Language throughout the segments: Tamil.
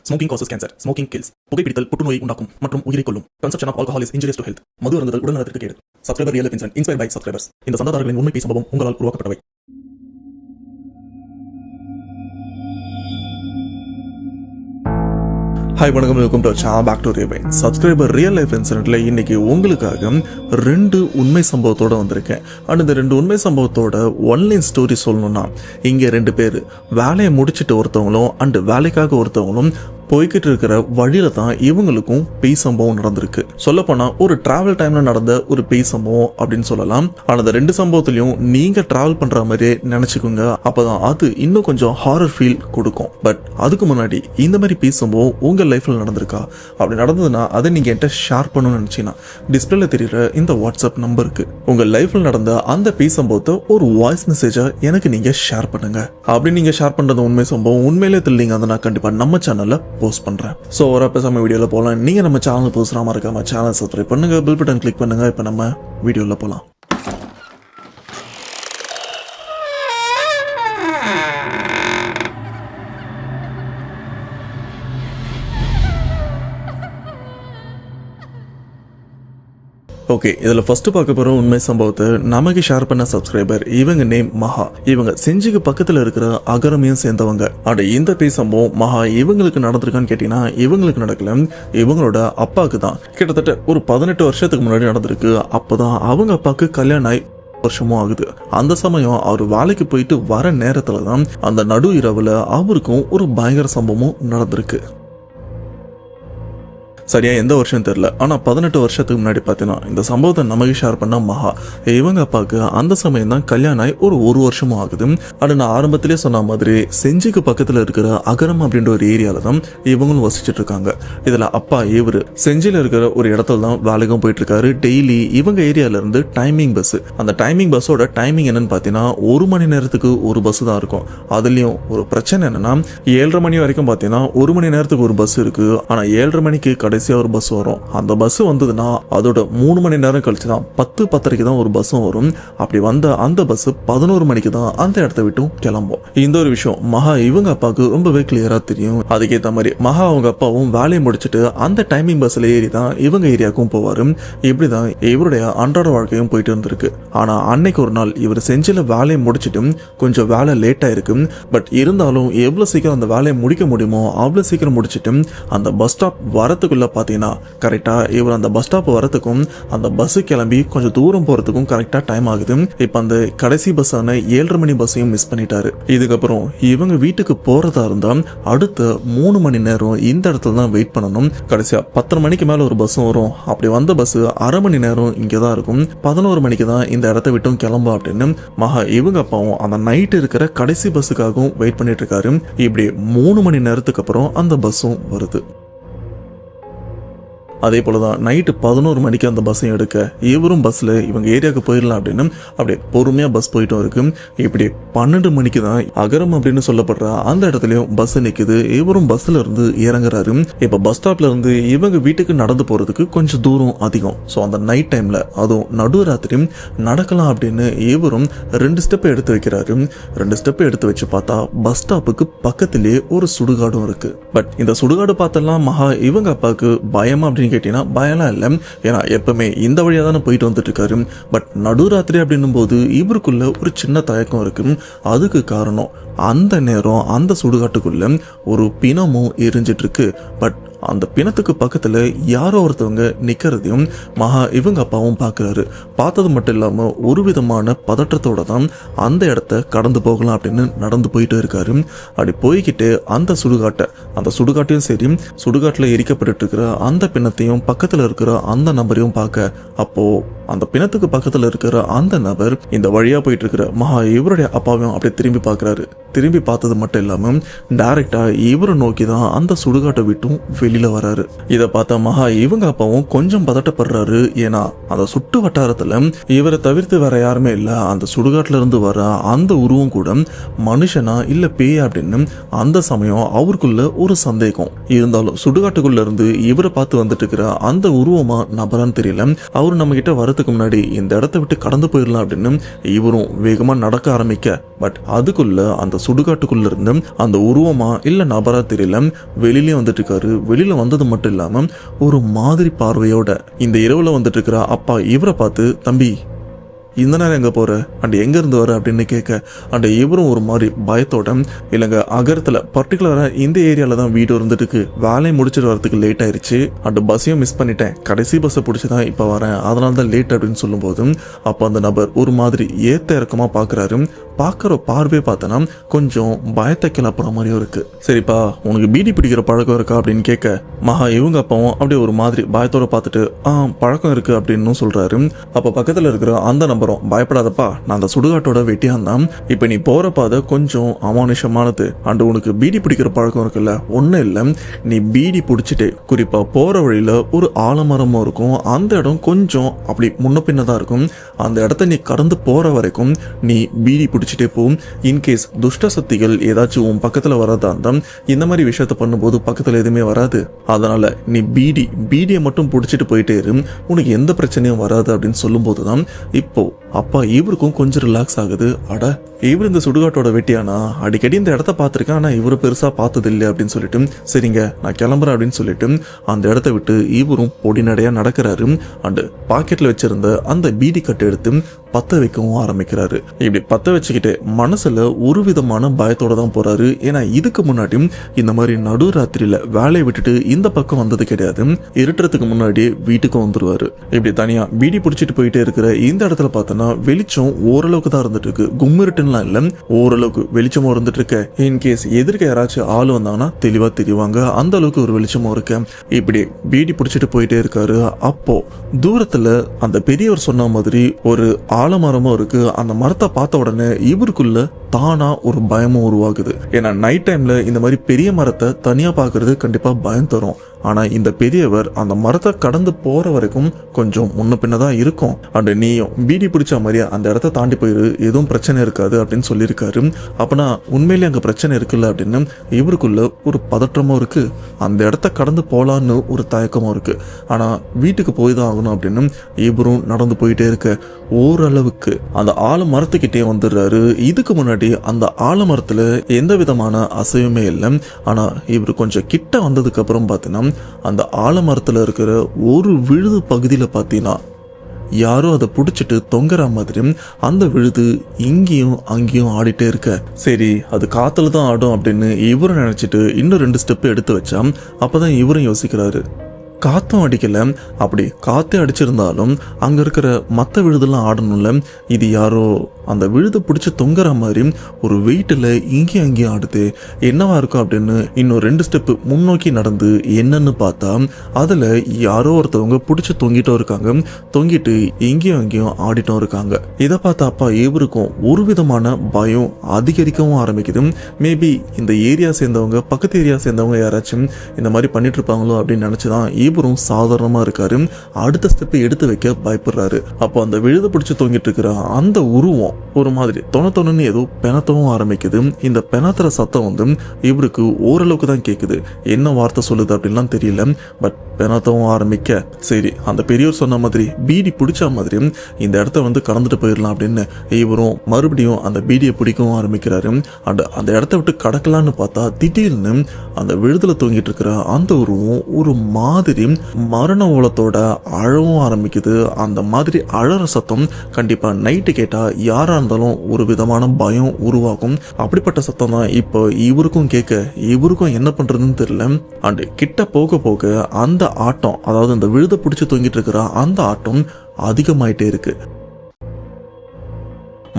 Smoking causes cancer. Smoking kills. புகைப்பிடித்தல் புற்றுநோயை உண்டாக்கும் மற்றும் உயிரை கொல்லும். Consumption of alcohol is injurious to health. மது அருந்துதல் உடல்நலத்திற்கு கேடு. Subscriber real life incident inspired by subscribers. இந்த சந்தாதாரர்களின் உண்மை பேசும் சம்பவம் உங்களால் உருவாக்கப்பட்டவை. ஹாய் வணக்கம், வெல்கம் டு பேக் டு ரிவைன். சப்ஸ்கிரைபர் ரியல் லைஃப் இன்சிடென்ட்ல இன்னைக்கு உங்களுக்காக 2 உண்மை சம்பவத்தோட வந்திருக்கேன். அண்ட் இந்த 2 உண்மை சம்பவத்தோட ஒன்லைன் ஸ்டோரி சொல்லணும்னா, இங்க 2 பேர் வேலையை முடிச்சுட்டு ஒருத்தவங்களும் அண்ட் வேலைக்காக ஒருத்தவங்களும் போய்கிட்டு இருக்கிற வழியில தான் இவங்களுக்கும் பேய் சம்பவம் நடந்திருக்கு. சொல்ல போனா ஒரு டிராவல் டைம்ல நடந்த ஒரு பேய் சம்பவம் அப்படின்னு சொல்லலாம். ஆனா அந்த 2 சம்பவத்திலையும் நீங்க டிராவல் பண்ற மாதிரியே நினைச்சுக்கோங்க, அப்பதான் அது இன்னும் கொஞ்சம் ஹாரர் ஃபீல் கொடுக்கும். பட் அதுக்கு முன்னாடி இந்த மாதிரி பேய் சம்பவம் உங்க லைஃப்ல நடந்திருக்கா? அப்படி நடந்ததுன்னா அதை நீங்க என்கிட்ட ஷேர் பண்ணணும்னு நினைச்சீங்கன்னா டிஸ்பிளேல தெரியுற இந்த வாட்ஸ்அப் நம்பருக்கு உங்க லைஃப்ல நடந்த அந்த பேய் சம்பவத்தை ஒரு வாய்ஸ் மெசேஜா எனக்கு நீங்க ஷேர் பண்ணுங்க. அப்படி நீங்க ஷேர் பண்றது உண்மை சம்பவம் உண்மையிலே தெரியலீங்க, அதை நான் கண்டிப்பா நம்ம சேனல்ல போஸ்ட் பண்றேன். சோ ஒரு பேசாம வீடியோல போலாம். நீங்க நம்ம சேனல் புதுசா மறக்காம சேனல் சப்ஸ்கிரைப் பண்ணுங்க, பெல் பட்டன் கிளிக் பண்ணுங்க. இப்ப நம்ம வீடியோல போலாம். ஓகே, இதுல ஃபர்ஸ்ட் பார்க்க போற உண்மை சம்பவத்தை நமக்கு ஷேர் பண்ண சப்ஸ்கிரைபர். இவங்க நேம் மகா. இவங்க செஞ்சிக்கு பக்கத்துல இருக்கிற அகரமையும் சேர்ந்தவங்க. அட இந்த பேய் சம்பவம் மகா இவங்களுக்கு நடந்திருக்கான்னு கேட்டீங்கன்னா இவங்களுக்கு நடக்கல, இவங்களோட அப்பாவுக்கு தான். கிட்டத்தட்ட ஒரு 18 வருஷத்துக்கு முன்னாடி நடந்திருக்கு. அப்பதான் அவங்க அப்பாவுக்கு கல்யாணம் ஆகி வருஷமும் ஆகுது. அந்த சமயம் அவர் வேலைக்கு போயிட்டு வர நேரத்துலதான் அந்த நடு இரவுல அவருக்கும் ஒரு பயங்கர சம்பவமும் நடந்திருக்கு. சரியா எந்த வருஷம் தெரியல, ஆனா 18 வருஷத்துக்கு முன்னாடி பார்த்தீங்கன்னா இந்த சம்பவத்தை நமக்கு ஷேர் பண்ண மகா. இவங்க அப்பாவுக்கு அந்த சமயம் தான் கல்யாணம் ஆகி ஒரு வருஷமும் ஆகுது. அது நான் ஆரம்பத்திலே சொன்ன மாதிரி செஞ்சிக்கு பக்கத்துல இருக்கிற அகரம் அப்படின்ற ஒரு ஏரியால தான் இவங்களும் வசிச்சுட்டு இருக்காங்க. இதுல அப்பா இவரு செஞ்சில இருக்கிற ஒரு இடத்துல தான் வேலைக்கும் போயிட்டு இருக்காரு. டெய்லி இவங்க ஏரியால இருந்து டைமிங் பஸ், அந்த டைமிங் பஸ்ஸோட டைமிங் என்னன்னு பாத்தீங்கன்னா 1 மணி நேரத்துக்கு ஒரு பஸ் தான் இருக்கும். அதுலயும் ஒரு பிரச்சனை என்னன்னா 7:30 மணி வரைக்கும் பாத்தீங்கன்னா 1 மணி நேரத்துக்கு ஒரு பஸ் இருக்கு. ஆனா 7:30 மணிக்கு கடைசியா ஒரு பஸ் வரும். அந்த பஸ் வந்ததுன்னா அதோட 3 மணி நேரம் கழிச்சு தான் 10:10 தான் ஒரு பஸ்ஸும் வரும். அப்படி வந்த அந்த பஸ் 11 மணிக்கு தான் அந்த இடத்த விட்டும் கிளம்பும். இந்த ஒரு விஷயம் மகா இவங்க அப்பாவுக்கு ரொம்பவே கிளியரா தெரியும். அதுக்கேற்ற மாதிரி மகா அவங்க அப்பாவும் வேலையை முடிச்சுட்டு அந்த டைமிங் பஸ்ல ஏறி தான் இவங்க ஏரியாவுக்கும் போவாரு. இப்படிதான் இவருடைய அன்றாட வாழ்க்கையும் போயிட்டு இருந்திருக்கு. ஆனா அன்னைக்கு ஒரு நாள் இவர் செஞ்சில வேலையை முடிச்சுட்டு கொஞ்சம் வேலை லேட்டா இருக்கு. பட் இருந்தாலும் எவ்வளவு சீக்கிரம் அந்த வேலையை முடிக்க முடியுமோ அவ்வளவு சீக்கிரம் முடிச்சுட்டு அந்த பஸ் ஸ்டாப் வரத்துக்குள்ள பாத்தீங்கன்னா கரெக்டா இவர் அந்த பஸ் ஸ்டாப் வரத்துக்கும் அந்த பஸ் கிளம்பி கொஞ்சம் தூரம் போறதுக்கும் கரெக்டா டைம் ஆகுது. இப்ப அந்த கடைசி பஸ்ஸான 7:30 மணி பஸ்ஸையும் மிஸ் பண்ணிட்டாரு. இதுக்கப்புறம் இவங்க வீட்டுக்கு போறதா இருந்தா அடுத்த 3 மணி நேரம் இந்த இடத்துல தான் வெயிட் பண்ணணும். கடைசியா 10 மணிக்கு மேல ஒரு பஸ்ஸும் வரும். அப்படி வந்த பஸ் அரை மணி நேரம் இங்கதான் இருக்கும். 11 மணிக்கு தான் இந்த இடத்த விட்டும் கிளம்பும் அப்படின்னு மகா இவங்க அப்பாவும் அந்த நைட் இருக்கிற கடைசி பஸ்ஸுக்காகவும் வெயிட் பண்ணிட்டு இருக்காரு. இப்படி 3 மணி நேரத்துக்கு அப்புறம் அந்த பஸ்ஸும் வருது. அதே போலதான் நைட்டு 11 மணிக்கு அந்த பஸ்ஸையும் எடுக்க இவரும் பஸ்ல இவங்க ஏரியாவுக்கு போயிடலாம் அப்படின்னு அப்படியே பொறுமையா பஸ் போயிட்டும் இருக்கு. இப்படி 12 மணிக்கு தான் அகரம் அப்படின்னு சொல்லப்படுற அந்த இடத்துலயும் பஸ் நிக்குது. இவரும் பஸ்ல இருந்து இறங்குறாரு. இப்ப பஸ் ஸ்டாப்ல இருந்து இவங்க வீட்டுக்கு நடந்து போறதுக்கு கொஞ்சம் தூரம் அதிகம். சோ அந்த நைட் டைம்ல அதுவும் நடுராத்திரி நடக்கலாம் அப்படின்னு இவரும் 2 ஸ்டெப் எடுத்து வைக்கிறாரு. 2 ஸ்டெப் எடுத்து வச்சு பார்த்தா பஸ் ஸ்டாப்புக்கு பக்கத்திலேயே ஒரு சுடுகாடும் இருக்கு. பட் இந்த சுடுகாடு பார்த்தெல்லாம் மகா இவங்க அப்பாவுக்கு பயமா அப்படின்னு கேட்டீங்கன்னா பயம்லாம் இல்லை. ஏன்னா எப்பவுமே இந்த வழியா தானே போயிட்டு வந்துட்டு இருக்காரு. பட் நடுராத்திரி அப்படின்னும் போது இவருக்குள்ள ஒரு சின்ன தயக்கம் இருக்கு. அதுக்கு காரணம் அந்த நேரம் அந்த சுடுகாட்டுக்குள்ள ஒரு பிணமும் எரிஞ்சிட்டு இருக்கு. பட் அந்த பிணத்துக்கு பக்கத்துல யாரோ ஒருத்தவங்க நிக்கிறதையும் மகா இவங்க அப்பாவும் பாக்குறாரு. பார்த்தது மட்டும் இல்லாம ஒரு விதமான பதற்றத்தோட தான் அந்த இடத்த கடந்து போகலாம் அப்படின்னு நடந்து போயிட்டு இருக்காரு. அப்படி போய்கிட்டு அந்த சுடுகாட்டையும் சரி சுடுகாட்டுல எரிக்கப்பட்டு இருக்கிற அந்த பிணத்தையும் பக்கத்துல இருக்கிற அந்த நபரையும் பார்க்க, அப்போ அந்த பிணத்துக்கு பக்கத்துல இருக்கிற அந்த நபர் இந்த வழியா போயிட்டு இருக்கிற மகா இவருடைய அப்பாவையும் அப்படியே திரும்பி பார்க்கிறாரு. திரும்பி பார்த்தது மட்டும் இல்லாம டைரக்டா இவரை நோக்கி தான் அந்த சுடுகாட்டை விட்டும் வெளியே வெளியில வராரு. இதை பார்த்த மகா இவங்க அப்பாவும் கொஞ்சம் பதட்டப்படுறாரு. ஏன்னா அந்த சுட்டு வட்டாரத்துல இவரை தவிர்த்து வேற யாருமே இல்ல. அந்த சுடுகாட்டுல இருந்து வர அந்த உருவம் கூட மனுஷனா இல்ல பேய் அப்படின்னு அந்த சமயம் அவருக்குள்ள ஒரு சந்தேகம் இருந்தாலும் சுடுகாட்டுக்குள்ள இருந்து இவரை பார்த்து வந்துட்டு இருக்கிற அந்த உருவமா நபரான்னு தெரியல. அவரு நம்ம கிட்ட வரதுக்கு முன்னாடி இந்த இடத்த விட்டு கடந்து போயிடலாம் அப்படின்னு இவரும் வேகமா நடக்க ஆரம்பிக்க, பட் அதுக்குள்ள அந்த சுடுகாட்டுக்குள்ள இருந்து அந்த உருவமா இல்ல நபரா தெரியல வெளியிலயும் வந்துட்டு இருக்காரு. வெளியில வந்தது மட்டும் இல்லாம ஒரு மாதிரி பார்வையோட இந்த இரவுல வந்துட்டு இருக்கிற அப்பா இவரை பார்த்து, தம்பி இந்த நேரம் எங்க போற அண்ட் எங்க இருந்து வர அப்படின்னு கேட்க, அண்ட் இவரும் ஒரு மாதிரி பயத்தோட, இல்லைங்க அகரத்துல பர்டிகுலரா இந்த ஏரியால தான் வீடு இருந்துட்டு இருக்கு, வேலையை முடிச்சுட்டு வரதுக்கு லேட் ஆயிருச்சு அண்ட் பஸ்ஸையும் மிஸ் பண்ணிட்டேன், கடைசி பஸ்ஸை பிடிச்சிதான் இப்ப வரேன், அதனால தான் லேட் அப்படின்னு சொல்லும் போது அப்ப அந்த நபர் ஒரு மாதிரி ஏத்த இறக்கமா பாக்குறாரு. பாக்குற பார்வை பார்த்தனா கொஞ்சம் பயத்தை கிளப்புற மாதிரியும் இருக்கு. சரிப்பா உனக்கு பீடி பிடிக்கிற பழக்கம் இருக்கா அப்படின்னு கேட்க, மகா இவங்க அப்பாவும் அப்படியே ஒரு மாதிரி பயத்தோட பார்த்துட்டு பழக்கம் இருக்கு அப்படின்னு சொல்றாரு. அப்ப பக்கத்துல இருக்கிற அந்த நபரும், பயப்படாதப்பா நான் அந்த சுடுகாட்டோட வெட்டியான் தான், இப்ப நீ போற பாதை கொஞ்சம் அமானுஷமானது அண்ட் உனக்கு பீடி பிடிக்கிற பழக்கம் இருக்குல்ல, ஒன்னும் இல்ல நீ பீடி பிடிச்சிட்டு குறிப்பா போற வழியில ஒரு ஆலமரமும் இருக்கும், அந்த இடம் கொஞ்சம் அப்படி முன்ன பின்னதான் இருக்கும், அந்த இடத்த நீ கடந்து போற வரைக்கும் நீ பீடி பிடிச்சிட்டே போகும். இன்கேஸ் துஷ்ட சக்திகள் ஏதாச்சும் உன் பக்கத்துல வரதா இருந்தா இந்த மாதிரி விஷயத்த பண்ணும்போது பக்கத்துல எதுவுமே வராது, அதனால நீ பீடியை மட்டும் பிடிச்சிட்டு போயிட்டே இரு, உனக்கு எந்த பிரச்சனையும் வராது அப்படின்னு சொல்லும் போதுதான் இப்போ அப்பா இவருக்கும் கொஞ்சம் ரிலாக்ஸ் ஆகுது. அட இவர் இந்த சுடுகாட்டோட வெட்டியானா, அடிக்கடி இந்த இடத்த பார்த்துருக்கேன் ஆனா இவரு பெருசா பார்த்தது இல்லை அப்படின்னு சொல்லிட்டு, சரிங்க நான் கிளம்புறேன் அப்படின்னு சொல்லிட்டு அந்த இடத்த விட்டு இவரும் பொடி நடையா நடக்கிறாரு. அண்ட் பாக்கெட்ல வச்சிருந்த அந்த பீடி கட்டை எடுத்து பத்த வைக்கவும் ஆரம்பிக்கிறாரு. இப்படி பத்த வச்சுக்கிட்டு மனசுல ஒரு விதமான பயத்தோட தான் போறாரு. ஏன்னா இதுக்கு முன்னாடி இந்த மாதிரி நடு ராத்திரியில வேலையை விட்டுட்டு இந்த பக்கம் வந்தது கிடையாது, இருட்டுறதுக்கு முன்னாடி வீட்டுக்கு வந்துருவாரு. இப்படி தனியா பீடி பிடிச்சிட்டு போயிட்டே இருக்கிற இந்த இடத்துல பார்த்தோன்னா வெளிச்சம் ஓரளவுக்கு தான் இருந்துட்டு இருக்கு, கும்மிருட்டுலாம் இல்ல, ஓரளவுக்கு வெளிச்சமும் இருந்துட்டு இருக்கு. இன்கேஸ் எதிர்க்க யாராச்சும் ஆள் வந்தாங்கன்னா தெளிவா தெரிவாங்க, அந்த அளவுக்கு ஒரு வெளிச்சமும் இருக்கு. இப்படி பீடி பிடிச்சிட்டு போயிட்டே இருக்காரு. அப்போ தூரத்துல அந்த பெரியவர் சொன்ன மாதிரி ஒரு ஆலமரமும் இருக்கு. அந்த மரத்தை பார்த்த உடனே இவருக்குள்ள தானா ஒரு பயமும் உருவாகுது. ஏன்னா நைட் டைம்ல இந்த மாதிரி பெரிய மரத்தை தனியா பாக்குறது கண்டிப்பா பயம் தரும். ஆனா இந்த பெரியவர் அந்த மரத்தை கடந்து போற வரைக்கும் கொஞ்சம் முன்ன பின்னதான் இருக்கும். அண்ட் நீயும் பீடி பிடிச்ச மாதிரியா அந்த இடத்த தாண்டி போயிரு, எதுவும் பிரச்சனை இருக்காது அப்படின்னு சொல்லியிருக்காரு. அப்பனா உண்மையிலேயே அங்க பிரச்சனை இருக்குல்ல அப்படின்னு இவருக்குள்ள ஒரு பதற்றமும் இருக்கு, அந்த இடத்த கடந்து போலான்னு ஒரு தயக்கமும் இருக்கு. ஆனா வீட்டுக்கு போய் தான் ஆகணும் அப்படின்னு இவரும் நடந்து போயிட்டே இருக்க ஓரளவுக்கு அந்த ஆலமரத்துக்கிட்டே வந்துடுறாரு. இதுக்கு முன்னாடி அந்த ஆலமரத்துல எந்த விதமான அசைவுமே இல்லை. ஆனா இவர் கொஞ்சம் கிட்ட வந்ததுக்கு அப்புறம் பார்த்தீங்கன்னா அந்த ஆலமரத்துல இருக்கிற ஒரு விழுது பகுதியில பார்த்தீங்கன்னா யாரோ அதை பிடிச்சிட்டு தொங்குற மாதிரி அந்த விழுது இங்கேயும் அங்கேயும் ஆடிட்டே இருக்க, சரி அது காத்துல தான் ஆடும் அப்படின்னு இவரும் நினைச்சிட்டு இன்னும் 2 ஸ்டெப் எடுத்து வச்சா அப்பதான் இவரும் யோசிக்கிறாரு, காத்தும் அடிக்கல, அப்படி காத்தே அடிச்சிருந்தாலும் அங்க இருக்கிற மற்ற விழுதெல்லாம் ஆடணும்ல, இது யாரோ அந்த விழுதை பிடிச்சி தொங்குற மாதிரி ஒரு வெயிட்டில் இங்கேயும் அங்கேயும் ஆடுது, என்னவா இருக்கும் அப்படின்னு இன்னும் 2 ஸ்டெப்பு முன்னோக்கி நடந்து என்னன்னு பார்த்தா அதில் யாரோ ஒருத்தவங்க பிடிச்சி தொங்கிட்டும் இருக்காங்க, தொங்கிட்டு இங்கேயும் அங்கேயும் ஆடிட்டும் இருக்காங்க. இதை பார்த்தா அப்பா இவருக்கும் ஒரு விதமான பயம் அதிகரிக்கவும் ஆரம்பிக்குது. மேபி இந்த ஏரியா சேர்ந்தவங்க பக்கத்து ஏரியா சேர்ந்தவங்க யாராச்சும் இந்த மாதிரி பண்ணிட்டு இருப்பாங்களோ அப்படின்னு நினச்சிதான் இவரும் சாதாரணமாக இருக்காரு. அடுத்த ஸ்டெப்பை எடுத்து வைக்க பயப்படுறாரு. அப்போ அந்த விழுதை பிடிச்சி தொங்கிட்டு இருக்கிற அந்த உருவம் ஒரு மாதிரி தொணத்தொன்னு ஏதோ பெணத்தவும் ஆரம்பிக்குது. இந்த பெணத்துற சத்தம் வந்து இவருக்கு ஓரளவுக்கு தான் கேட்குது, என்ன வார்த்தை சொல்லுது அப்படின்லாம் தெரியல, பட் பெணத்தவும் ஆரம்பிக்க, சரி அந்த பெரியவர் சொன்ன மாதிரி பீடி பிடிச்ச மாதிரி இந்த இடத்த வந்து கடந்துட்டு போயிடலாம் அப்படின்னு இவரும் மறுபடியும் அந்த பீடியை பிடிக்கவும் ஆரம்பிக்கிறாரு. அந்த இடத்த விட்டு கடக்கலான்னு பார்த்தா திடீர்னு அந்த விழுதுல தூங்கிட்டு இருக்கிற அந்த உருவம் ஒரு மாதிரி மரண ஓலத்தோட அழவும் ஆரம்பிக்குது. அந்த மாதிரி அழற சத்தம் கண்டிப்பா நைட்டு கேட்டா யாரா இருந்தாலும் ஒரு விதமான பயம் உருவாகும். அப்படிப்பட்ட சத்தம் தான் இப்போ இவருக்கும் கேட்க இவருக்கும் என்ன பண்றதுன்னு தெரியல. அண்ட் கிட்ட போக போக அந்த ஆட்டம், அதாவது அந்த விழுத பிடிச்சு தொங்கிட்டு இருக்கிற அந்த ஆட்டம் அதிகமாயிட்டே இருக்கு.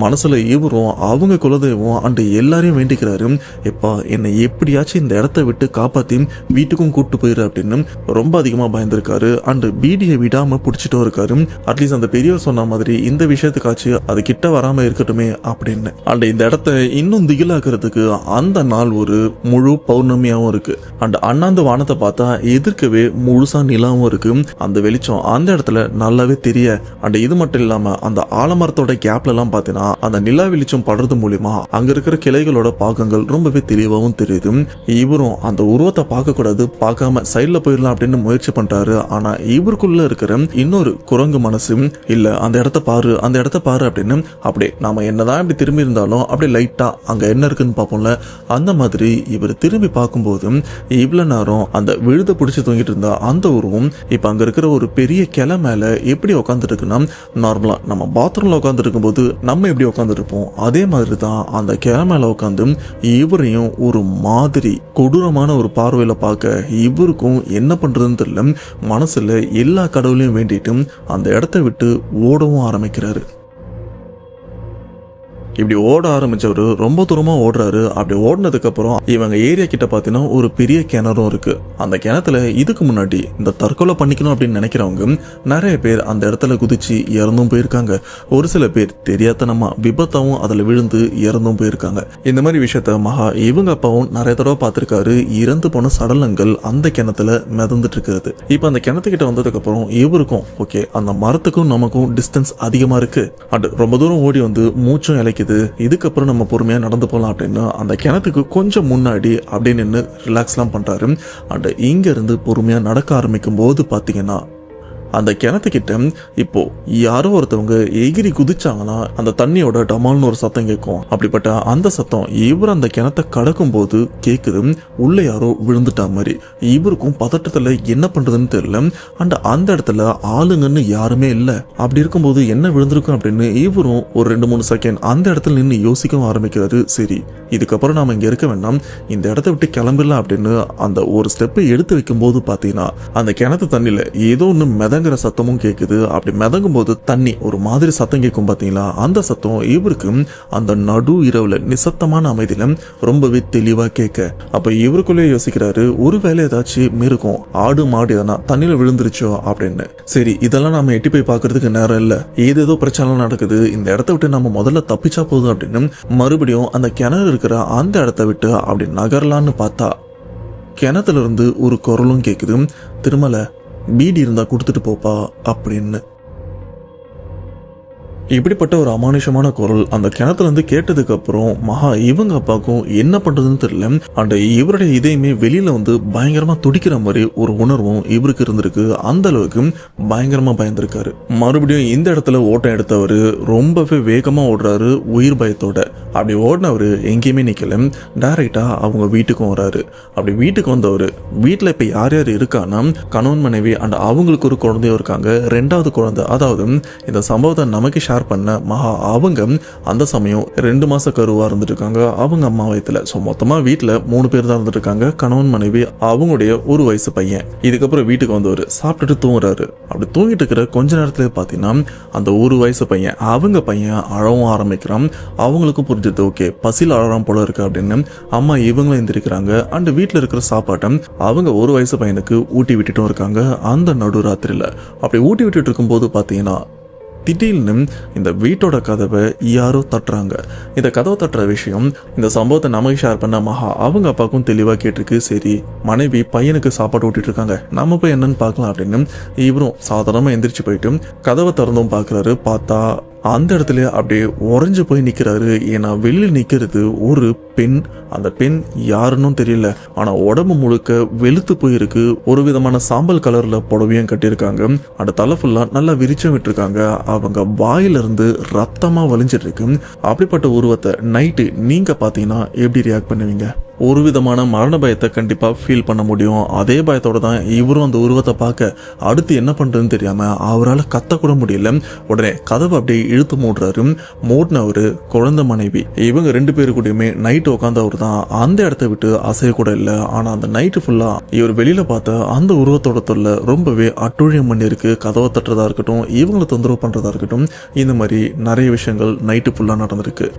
மனசுல இவரும் அவங்க குலதெய்வம் அண்டு எல்லாரையும் வேண்டிக்கிறாரு, எப்பா என்னை எப்படியாச்சும் இந்த இடத்த விட்டு காப்பாத்தி வீட்டுக்கும் கூப்பிட்டு போயிரு அப்படின்னு ரொம்ப அதிகமா பயந்துருக்காரு. அண்டு பீடியை விடாம பிடிச்சிட்டும் இருக்காரு. அட்லீஸ்ட் அந்த பெரியவர் சொன்ன மாதிரி இந்த விஷயத்துக்காச்சு அது கிட்ட வராம இருக்கட்டுமே அப்படின்னு. அண்ட் இந்த இடத்த இன்னும் திகிலாக்குறதுக்கு அந்த நாள் ஒரு முழு பௌர்ணமியாவும் இருக்கு. அண்ட் அண்ணாந்து வானத்தை பார்த்தா எதிர்க்கவே முழுசா நிலாவும் இருக்கு. அந்த வெளிச்சம் அந்த இடத்துல நல்லாவே தெரிய, அண்ட் இது மட்டும் இல்லாம அந்த ஆலமரத்தோட கேப்ல எல்லாம் பாத்தீங்கன்னா அந்த நிலா வெளிச்சம் படுறது மூலியமா அங்க இருக்கிற கிளைகளோட பாகங்கள் ரொம்பவே தெளிவாகவும் தெரியுது. இவரும் அந்த உருவத்தை பார்க்க கூடாது, பார்க்காம சைட்ல போயிடலாம் அப்படின்னு முயற்சி பண்றாரு. ஆனா இவருக்குள்ள இருக்கிற இன்னொரு குரங்கு மனசு இல்ல அந்த இடத்த பாரு அந்த இடத்த பாரு அப்படின்னு அப்படியே நாம என்னதான் இப்படி திரும்பி இருந்தாலும் அப்படியே லைட்டா அங்க என்ன இருக்குன்னு பார்ப்போம்ல, அந்த மாதிரி இவர் திரும்பி பார்க்கும்போது இவ்வளவு நேரம் அந்த விழுத பிடிச்சி தூங்கிட்டு இருந்தா அந்த உருவம் இப்ப அங்க இருக்கிற ஒரு பெரிய கிளை மேல எப்படி உட்காந்துட்டு இருக்குன்னா, நார்மலா நம்ம பாத்ரூம்ல உட்காந்து இருக்கும் போது நம்ம எப்படி உட்காந்துட்டு இருப்போம் அதே மாதிரி தான் அந்த கிளை மேல உட்காந்து இவரையும் ஒரு மாதிரி கொடூரமான ஒரு பார்வையில பார்க்க இவருக்கும் என்ன பண்றதுன்னு தெரியல. மனசுல எல்லா கடவுளையும் வேண்டிட்டு அந்த இடத்தை விட்டு ஓடவும் ஆரம்பிக்கிறாரு. இப்படி ஓட ஆரம்பிச்சவரு ரொம்ப தூரமா ஓடுறாரு. அப்படி ஓடினதுக்கு அப்புறம் இவங்க ஏரியா கிட்ட பாத்தீங்கன்னா ஒரு பெரிய கிணறும் இருக்கு. அந்த கிணத்துல இதுக்கு முன்னாடி இந்த தற்கொலை பண்ணிக்கணும் அப்படின்னு நினைக்கிறவங்க நிறைய பேர் அந்த இடத்துல குதிச்சு இறந்தும் போயிருக்காங்க. ஒரு சில பேர் தெரியாதனமா விபத்தாவும் அதுல விழுந்து இறந்தும் போயிருக்காங்க. இந்த மாதிரி விஷயத்த மகா இவங்க அப்பாவும் நிறைய தடவை பார்த்திருக்காரு. இறந்து போன சடலங்கள் அந்த கிணத்துல மிதந்துட்டு இருக்கிறது. இப்ப அந்த கிணத்துக்கிட்ட வந்ததுக்கு அப்புறம் இவருக்கும் ஓகே அந்த மரத்துக்கும் நமக்கும் டிஸ்டன்ஸ் அதிகமா இருக்கு, அண்ட் ரொம்ப தூரம் ஓடி வந்து மூச்சும் இலைக்குது, இதுக்கப்புறம் நம்ம பொறுமையா நடந்து போகலாம் அப்படின்னு அந்த கிணத்துக்கு கொஞ்சம் முன்னாடி அப்படின்னு நின்று ரிலாக்ஸ்லாம் பண்றாரு. அண்ட் இங்க இருந்து பொறுமையா நடக்க ஆரம்பிக்கும் போது பாத்தீங்கன்னா அந்த கிணத்துக்கிட்ட இப்போ யாரோ ஒருத்தவங்க எகிரி குதிச்சாங்கன்னா அந்த தண்ணியோட டமால்னு ஒரு சத்தம் கேட்கும். அப்படிப்பட்ட அந்த சத்தம் இவர் அந்த கிணத்தை கடக்கும் போது கேக்குது. உள்ள யாரோ விழுந்துட்டா மாதிரி இவருக்கும் பதட்டத்துல என்ன பண்றதுன்னு தெரியல. அண்ட் அந்த இடத்துல ஆளுங்கன்னு யாருமே இல்ல. அப்படி இருக்கும்போது என்ன விழுந்திருக்கும் அப்படின்னு இவரும் ஒரு 2-3 செகண்ட் அந்த இடத்துல நின்று யோசிக்கவும் ஆரம்பிக்கிறாரு. சரி இதுக்கப்புறம் நாம இங்க இருக்க வேண்டாம், இந்த இடத்த விட்டு கிளம்பிடலாம் அப்படின்னு அந்த ஒரு ஸ்டெப்பை எடுத்து வைக்கும் போது பாத்தீங்கன்னா அந்த கிணத்து தண்ணியில ஏதோ ஒண்ணு மிதங்குற சத்தமும் கேக்குது. அப்படி மிதங்கும் போது தண்ணி ஒரு மாதிரி சத்தம் கேட்கும் பாத்தீங்களா, அந்த சத்தம் இவருக்கு அந்த நடு இரவுல நிசப்தமான அமைதியில ரொம்பவே தெளிவா கேட்க, அப்ப இவருக்குள்ளே யோசிக்கிறாரு ஒருவேளை ஏதாச்சும் மிருகம் ஆடு மாடு எதனா தண்ணியில விழுந்துருச்சோ அப்படின்னு. சரி இதெல்லாம் நாம எட்டி போய் பாக்குறதுக்கு நேரம் இல்ல, ஏதேதோ பிரச்சனை நடக்குது, இந்த இடத்த விட்டு நம்ம முதல்ல தப்பிச்சா போதும் அப்படின்னு மறுபடியும் அந்த கிணறு இருக்கிற அந்த இடத்த விட்டு அப்படி நகரலான்னு பார்த்தா கிணத்துல இருந்து ஒரு குரலும் கேக்குது, திருமலை பீடி இருந்தா கொடுத்துட்டு போப்பா அப்படின்னு. இப்படிப்பட்ட ஒரு அமானுஷமான குரல் அந்த கிணத்துல இருந்து கேட்டதுக்கு அப்புறம் மகா இவங்க அப்பாவுக்கும் என்ன பண்றதுன்னு தெரியல. அண்ட் இவருடைய இதயமே வெளியில வந்து பயங்கரமா துடிக்கிற மாதிரி ஒரு உணர்வும் இவருக்கு இருந்திருக்கு. அந்த அளவுக்கு பயங்கரமா பயந்துருக்காரு. மறுபடியும் இந்த இடத்துல ஓட்டம் எடுத்தவரு ரொம்பவே வேகமா ஓடுறாரு உயிர் பயத்தோட. அப்படி ஓடினவரு எங்கேயுமே நிக்கல, டைரக்டா அவங்க வீட்டுக்கும் வராரு. அப்படி வீட்டுக்கு வந்தவரு வீட்டுல இப்ப யார் யார் இருக்கான்னா கணவன் மனைவி அண்ட் அவங்களுக்கு ஒரு குழந்தையும் இருக்காங்க. 2வது குழந்தை, அதாவது இந்த சம்பவத்தை நமக்கு பண்ண மகா அவங்க அந்த சமயம் 2 மாச கருவா இருந்துட்டு இருக்காங்க அவங்க அம்மா வயத்துல. சோ மொத்தமா வீட்டுல 3 பேர் தான் இருந்துட்டு இருக்காங்க, கணவன் மனைவி அவங்களுடைய 1 வயசு பையன். இதுக்கப்புறம் வீட்டுக்கு வந்தவர் சாப்பிட்டுட்டு தூங்குறாரு. அப்படி தூங்கிட்டு இருக்கிற கொஞ்ச நேரத்துல பாத்தீங்கன்னா அந்த 1 வயசு பையன் அவங்க பையன் அழவும் ஆரம்பிக்கிறான். அவங்களுக்கும் புரிஞ்சது ஓகே பசியில் அழறான் போல இருக்கு அப்படின்னு அம்மா இவங்களும் எந்திரிக்கிறாங்க. அண்ட் வீட்டுல இருக்கிற சாப்பாட்டை அவங்க 1 வயசு பையனுக்கு ஊட்டி விட்டுட்டும் இருக்காங்க. அந்த நடுராத்திரியில அப்படி ஊட்டி விட்டுட்டு இருக்கும் போது பாத்தீங்கன்னா திடீர்னு இந்த வீட்டோட கதவை யாரோ தட்டுறாங்க. இந்த கதவை தட்டுற விஷயம் இந்த சம்பவத்தை நமக்கு ஷேர் பண்ண மகா அவங்க அப்பாவுக்கும் தெளிவா கேட்டிருக்கு. சரி மனைவி பையனுக்கு சாப்பாடு ஊட்டிட்டு இருக்காங்க, நம்ம போய் என்னன்னு பார்க்கலாம் அப்படின்னு இவரும் சாதாரணமா எந்திரிச்சு போயிட்டு கதவை திறந்தும் பார்க்கறாரு. பார்த்தா அந்த இடத்துல அப்படியே உறைஞ்சு போய் நிக்கிறாரு. ஏன்னா வெளியில் நிக்கிறது ஒரு பெண். அந்த பெண் யாருன்னு தெரியல, ஆனா உடம்பு முழுக்க வெளுத்து போயிருக்கு. ஒரு விதமான சாம்பல் கலர்ல புடவையும் கட்டியிருக்காங்க. அந்த தலை ஃபுல்லா நல்லா விரிச்சம் விட்டுருக்காங்க. அவங்க வாயிலிருந்து ரத்தமா வலிஞ்சிட்டு இருக்கு. அப்படிப்பட்ட உருவத்தை நைட்டு நீங்க பாத்தீங்கன்னா எப்படி ரியாக்ட் பண்ணுவீங்க? ஒரு விதமான மரண பயத்தை கண்டிப்பா ஃபீல் பண்ண முடியும். அதே பயத்தோட தான் இவரும் அந்த உருவத்தை பார்க்க அடுத்து என்ன பண்றதுன்னு தெரியாம அவரால் கத்தக்கூட முடியல. உடனே கதவை அப்படியே இழுத்து மூடுறாரு. மூடினவரு குழந்தை மனைவி இவங்க 2 பேரு கூடயுமே நைட்டு உட்காந்தவர் தான் அந்த இடத்த விட்டு அசைய கூட இல்லை. ஆனா அந்த நைட்டு ஃபுல்லா இவர் வெளியில பார்த்த அந்த உருவத்தோட தொல்லை ரொம்பவே அட்டுழியம் பண்ணியிருக்கு. கதவை தட்டுறதா இருக்கட்டும், இவங்களை தொந்தரவு பண்றதா இருக்கட்டும், இந்த மாதிரி நிறைய விஷயங்கள் நைட்டு ஃபுல்லா நடந்திருக்கு.